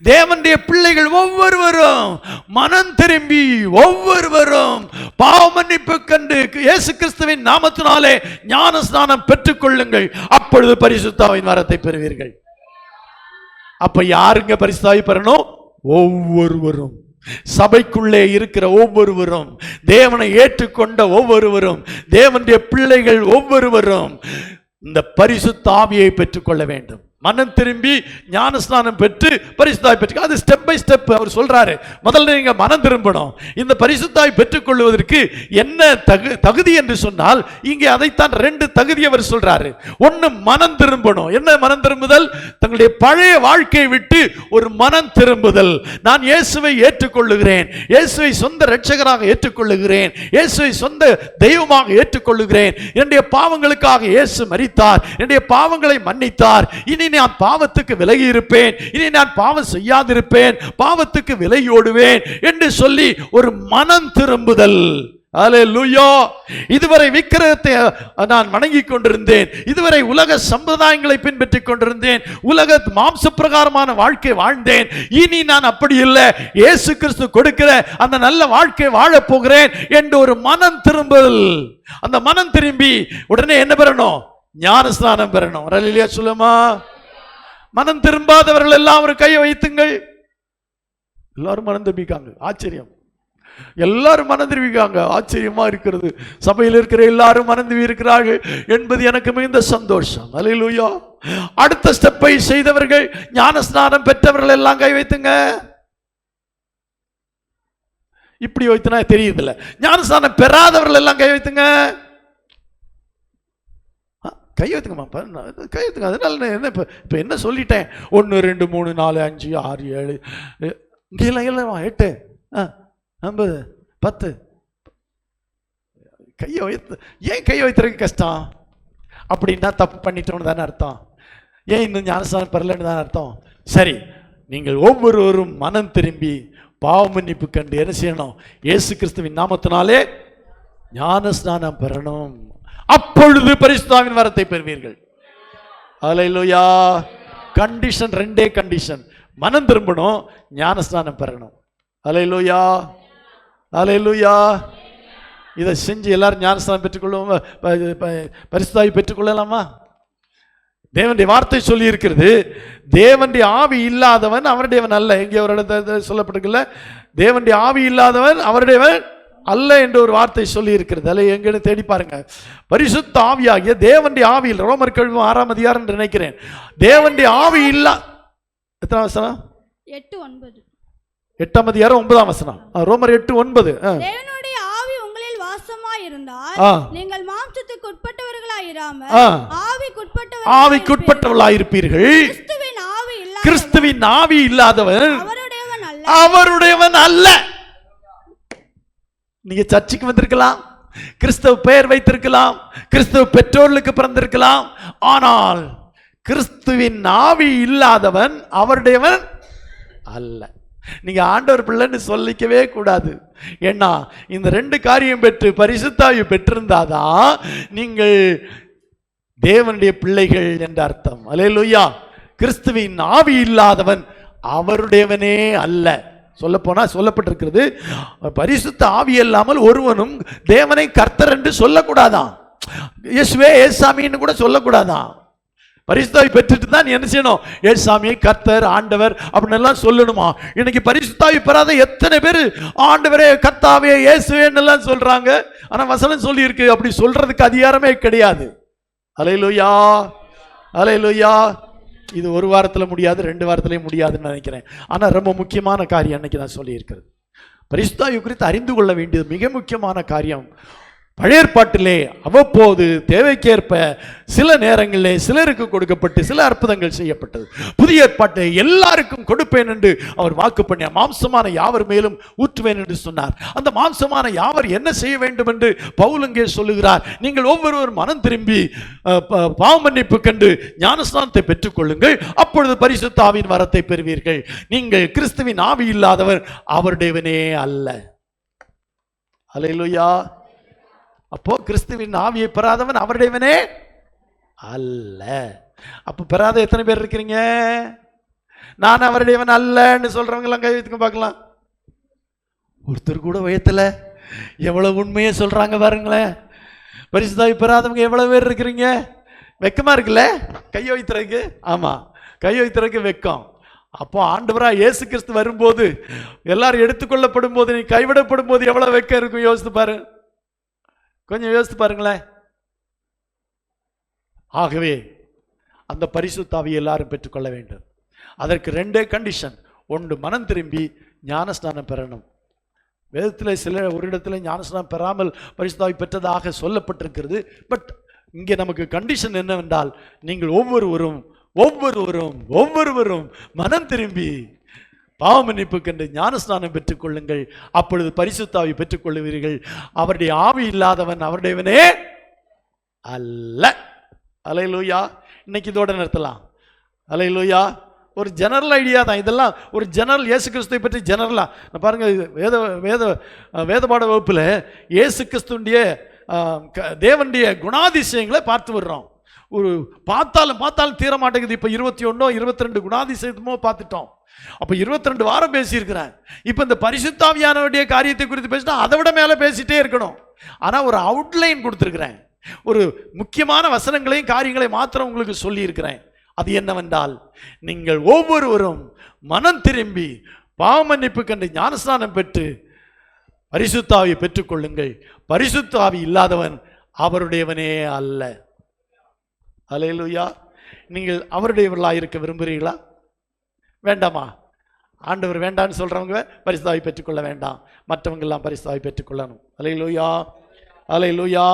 தேவனுடைய பிள்ளைகள் ஒவ்வொருவரும் மனம் திரும்பி ஒவ்வொருவரும் பாவ மன்னிப்பு கண்டு இயேசு கிறிஸ்துவின் நாமத்தினாலே ஞான ஸ்நானம் பெற்றுக் கொள்ளுங்கள். அப்பொழுது பரிசுத்த ஆவியின் வரத்தை பெறுவீர்கள். அப்ப யாருங்க பரிசுத்த ஆவி பெறணும்? ஒவ்வொருவரும், சபைக்குள்ளே இருக்கிற ஒவ்வொருவரும், தேவனை ஏற்றுக்கொண்ட ஒவ்வொருவரும், தேவனுடைய பிள்ளைகள் ஒவ்வொருவரும் இந்த பரிசுத்த ஆவியை பெற்றுக்கொள்ள வேண்டும். மனம் திரும்பி ஞானஸ்நானம் பெற்று பரிசுத்தாய் பெற்று, அது ஸ்டெப் பை ஸ்டெப் அவர் சொல்றாரு. முதல்ல நீங்க மனம் திரும்பணும். இந்த பரிசுத்தாய் பெற்றுக்கொள்வதற்கு என்ன தகுதி என்று சொன்னால், இங்கே அதைத்தான் 2 தகுதி அவர் சொல்றாரு. ஒன்னு மனம் திரும்பணும். என்ன மனம் திரும்புதல்? தங்களுடைய பழைய வாழ்க்கையை விட்டு ஒரு மனம் திரும்புதல். நான் இயேசுவை ஏற்றுக்கொள்ளுகிறேன், இயேசுவை சொந்த இரட்சகராக ஏற்றுக்கொள்ளுகிறேன், இயேசுவை சொந்த தெய்வமாக ஏற்றுக்கொள்ளுகிறேன், என்னுடைய பாவங்களுக்காக இயேசு மரித்தார், என்னுடைய பாவங்களை மன்னித்தார், இனி நான் பாவத்துக்கு விலகி இருப்பேன், இனி நான் பாவம் செய்யாதிருப்பேன், பாவத்துக்கு விலகி ஓடுவேன் என்று சொல்லி ஒரு மனம் திரும்புதல். அல்லேலூயா. இதுவரை விக்கிரகத்தை நான் வணங்கிக் கொண்டிருந்தேன், இதுவரை உலக சம்பிரதாயங்களை பின்பற்றிக் கொண்டிருந்தேன், உலக மாம்ச பிரகாரமான வாழ்க்கை வாழ்ந்தேன், இனி நான் அப்படி இல்லை, இயேசு கிறிஸ்து கொடுக்கிற அந்த நல்ல வாழ்க்கை வாழப் போகிறேன் என்று ஒரு மனம் திரும்புதல். அந்த மனம் திரும்பி உடனே என்ன பெறணும்? ஞானஸ்நானம் பெறணும். அல்லேலூயா சொல்லுமா. மனம் திரும்பாதவர்கள் எல்லாம் ஒரு கையை வைத்துங்கள். எல்லாரும் மனம் திரும்பிக்காங்க. ஆச்சரியம். எல்லாரும் மனம் திரும்பிக்காங்க. ஆச்சரியமா இருக்கிறது. சபையில் இருக்கிற எல்லாரும் மனம் திரும்பி இருக்கிறார்கள் என்பது எனக்கு மிகுந்த சந்தோஷம். அல்லேலூயா. அடுத்த ஸ்டெப்பை செய்தவர்கள், ஞானஸ்நானம் பெற்றவர்கள் எல்லாம் கை வைத்துங்க. இப்படி வைத்துனா தெரியுதில்ல. ஞானஸ்நானம் பெறாதவர்கள் எல்லாம் கை வைத்துங்க. கை வைத்துங்கம்மா, கை வைத்துங்க. அதனால என்ன இப்போ என்ன சொல்லிட்டேன்? 1 2 3 4 5 6 7 இங்கே எல்லாம் 8 9 10 கையை வைத்து. ஏன் கையை வைத்துறதுக்கு கஷ்டம்? அப்படின்னா தப்பு பண்ணிட்டோன்னு தானே அர்த்தம். ஏன் இன்னும் ஞானஸ்நானம் பெறலன்னு தானே அர்த்தம். சரி, நீங்கள் ஒவ்வொருவரும் மனம் திரும்பி பாவ மன்னிப்பு கண்டு என்ன செய்யணும்? இயேசு கிறிஸ்துவின் நாமத்தினாலே ஞானஸ்நானம் பெறணும். அப்பொழுது பரிசுத்த ஆவியின் வரத்தை பெறுவீர்கள். அல்லேலூயா. Condition, 2 condition. மனம் திரும்பணும், ஞானஸ்நானம் பெறணும். அல்லேலூயா. அல்லேலூயா. இதை செஞ்சு எல்லாரும் ஞானஸ்நானம் பெற்றுக்கொள்ளுவோம், பரிசுத்த ஆவி பெற்றுக்கொள்ளலாமா? தேவனுடைய வார்த்தை சொல்லி இருக்கிறது, தேவனுடைய ஆவி இல்லாதவன் அவருடையவன் அல்ல. எங்கே ஒரு இடத்துல சொல்லப்பட்டிருக்குல்ல, தேவனுடைய ஆவி இல்லாதவன் அவருடையவன் அல்ல என்று ஒரு வார்த்தை சொல்லி இருக்கிறது. அல்ல, எங்கன்னு தேடி பாருங்க. பரிசுத்த ஆவியாகிய தேவனுடைய ஆவியில், ரோமர் 6ஆம் அதிகாரம் என்று நினைக்கிறேன், தேவனுடைய ஆவி இல்லா, எத்தனாம் வசனம்? 8:9. 8ஆம் அதிகாரம் 9ஆம் வசனம். ரோமர் 8:9. தேவனுடைய ஆவி உங்களில் வாசமாய் இருந்தால் நீங்கள் மாம்சத்துக்கு உட்பட்டவர்களாய் இராமல் ஆவிக்குட்பட்டவர்களாய் இருப்பீர்கள். கிறிஸ்துவின் ஆவி இல்லாதவன் அவருடையவன் அல்ல. நீங்க சர்ச்சுக்கு வந்திருக்கலாம், கிறிஸ்தவ பெயர் வைத்திருக்கலாம், கிறிஸ்தவ பெற்றோர்களுக்கு பிறந்திருக்கலாம், ஆனால் கிறிஸ்துவின் ஆவி இல்லாதவன் அவருடையவன் அல்ல. நீங்க ஆண்டவர் பிள்ளைன்னு சொல்லிக்கவே கூடாது. ஏன்னா இந்த 2 காரியம் பெற்று பரிசுத்த ஆவி பெற்றிருந்தாதான் நீங்கள் தேவனுடைய பிள்ளைகள் என்ற அர்த்தம். அல்லேலூயா. கிறிஸ்துவின் ஆவி இல்லாதவன் அவருடையவனே அல்ல. சொல்ல போனா சொல்லப்பட்டிருக்கிறது, பரிசுத்த ஆவி இல்லாமல் ஒருவனும் தேவனை கர்த்தர் என்று சொல்லக்கூடாதான், இயேசுவே ஏசாமின்னு கூட சொல்லக்கூடாதான். பரிசுத்த ஆவி பெற்றுட்டு தான் நீ என்ன செய்யணும்? ஏசாமி, கர்த்தர், ஆண்டவர் அப்படின்னு எல்லாம் சொல்லணுமா? இன்னைக்கு பரிசுத்த ஆவி பெறாத எத்தனை பேர் ஆண்டவரே, கர்த்தாவே, இயேசுவேன்னு எல்லாம் சொல்றாங்க. ஆனா வசனம் சொல்லி இருக்கு, அப்படி சொல்றதுக்கு அதிகாரமே கிடையாது. அல்லேலூயா. அல்லேலூயா. இது ஒரு வாரத்தில் முடியாது, 2 வாரத்திலேயே முடியாதுன்னு நினைக்கிறேன். ஆனால் ரொம்ப முக்கியமான காரியம் அன்னைக்கு நான் சொல்லியிருக்கிறது. பரிசுத்த ஆவி குறித்து அறிந்து கொள்ள வேண்டியது மிக முக்கியமான காரியம். பழைய ஏற்பாட்டிலே அவ்வப்போது தேவைக்கேற்ப சில நேரங்களிலே சிலருக்கு கொடுக்கப்பட்டு சில அற்புதங்கள் செய்யப்பட்டது. புதிய ஏற்பாட்டை எல்லாருக்கும் கொடுப்பேன் என்று அவர் வாக்கு பண்ணி மாம்சமான யாவர் மேலும் ஊற்றுவேன் என்று சொன்னார். அந்த மாம்சமான யாவர் என்ன செய்ய வேண்டும் என்று பவுல் அங்கே சொல்லுகிறார். நீங்கள் ஒவ்வொருவரும் மனம் திரும்பி பாவ மன்னிப்பு கண்டு ஞானஸ்நானத்தை பெற்றுக்கொள்ளுங்கள், அப்பொழுது பரிசுத்த ஆவியின் வரத்தை பெறுவீர்கள். நீங்கள் கிறிஸ்துவின் ஆவி இல்லாதவர் அவருடையவனே அல்ல. அல்லேலூயா. அப்போ கிறிஸ்துவின் ஆவியை பெறாதவன் அவருடையவனே அல்ல. அப்போ பெறாத எத்தனை பேர் இருக்கிறீங்க? நான் அவருடையவன் அல்லன்னு சொல்றவங்க எல்லாம் கை வைத்துக்க பார்க்கலாம். ஒருத்தர் கூட வயத்துல எவ்வளவு உண்மையை சொல்றாங்க பாருங்களேன். பரிசுத்தாவி பெறாதவங்க எவ்வளவு பேர் இருக்கிறீங்க? வெக்கமா இருக்குல்ல கையை வைத்துறதுக்கு? ஆமா, கை வைத்துறதுக்கு வெக்கம். அப்போ ஆண்டவரா இயேசு கிறிஸ்து வரும்போது, எல்லாரும் எடுத்துக்கொள்ளப்படும் போது, நீ கைவிடப்படும் போது எவ்வளவு வெக்கம் இருக்கும் யோசித்து பாரு, கொஞ்சம் யோசித்து பாருங்களேன். ஆகவே அந்த பரிசுத்த ஆவியை எல்லாரும் பெற்றுக்கொள்ள வேண்டும். அதற்கு ரெண்டே கண்டிஷன். ஒன்று, மனம் திரும்பி ஞானஸ்நானம் பெறணும். வேதத்தில் சில ஒரு இடத்துல ஞானஸ்நானம் பெறாமல் பரிசுத்த ஆவி பெற்றதாக சொல்லப்பட்டிருக்கிறது. பட் இங்கே நமக்கு கண்டிஷன் என்னவென்றால், நீங்கள் ஒவ்வொருவரும் மனம் திரும்பி பாவ மன்னிப்புக்கென்று ஞானஸ்நானம் பெற்றுக்கொள்ளுங்கள். அப்பொழுது பரிசுத்த ஆவி பெற்றுக்கொள்ளுவீர்கள். அவருடைய ஆவி இல்லாதவன் அவருடையவனே அல்ல. அல்லேலூயா. இன்னைக்கு இதோட நிறுத்தலாம். அல்லேலூயா. ஒரு ஜெனரல் ஐடியா தான் இதெல்லாம். ஒரு ஜெனரல் இயேசு கிறிஸ்துவை பற்றி ஜெனரலா பாருங்க. வேதபாட வகுப்பில் இயேசு கிறிஸ்துடைய தேவனுடைய குணாதிசயங்களை பார்த்து வர்றோம். ஒரு பார்த்தாலும் தீர மாட்டேங்குது. இப்போ 21 22 குணாதிசயமோ பார்த்துட்டோம். அப்போ 22 வாரம் பேசியிருக்கிறேன். இப்போ இந்த பரிசுத்தாவியானவருடைய காரியத்தை குறித்து பேசினா அதை விட மேலே பேசிட்டே இருக்கணும். ஆனால் ஒரு அவுட்லைன் கொடுத்துருக்கிறேன். ஒரு முக்கியமான வசனங்களையும் காரியங்களையும் மாத்திரம் உங்களுக்கு சொல்லி இருக்கிறேன். அது என்னவென்றால், நீங்கள் ஒவ்வொருவரும் மனம் திரும்பி பாவ மன்னிப்பு கண்டு ஞானஸ்நானம் பெற்று பரிசுத்த ஆவியை பெற்றுக்கொள்ளுங்கள். பரிசுத்த ஆவி இல்லாதவன் அவருடையவனே அல்ல. அல்லேலூயா. நீங்கள் அவருடையவர்களாக இருக்க விரும்புகிறீர்களா? வேண்டாமா? ஆண்டவர் வேண்டான்னு சொல்றவங்க பரிசுத்த ஆவி பெற்றுக்கொள்ள வேண்டாம். மற்றவங்க எல்லாம் பரிசுத்த ஆவி பெற்றுக்கொள்ளணும். அல்லேலூயா. அல்லேலூயா.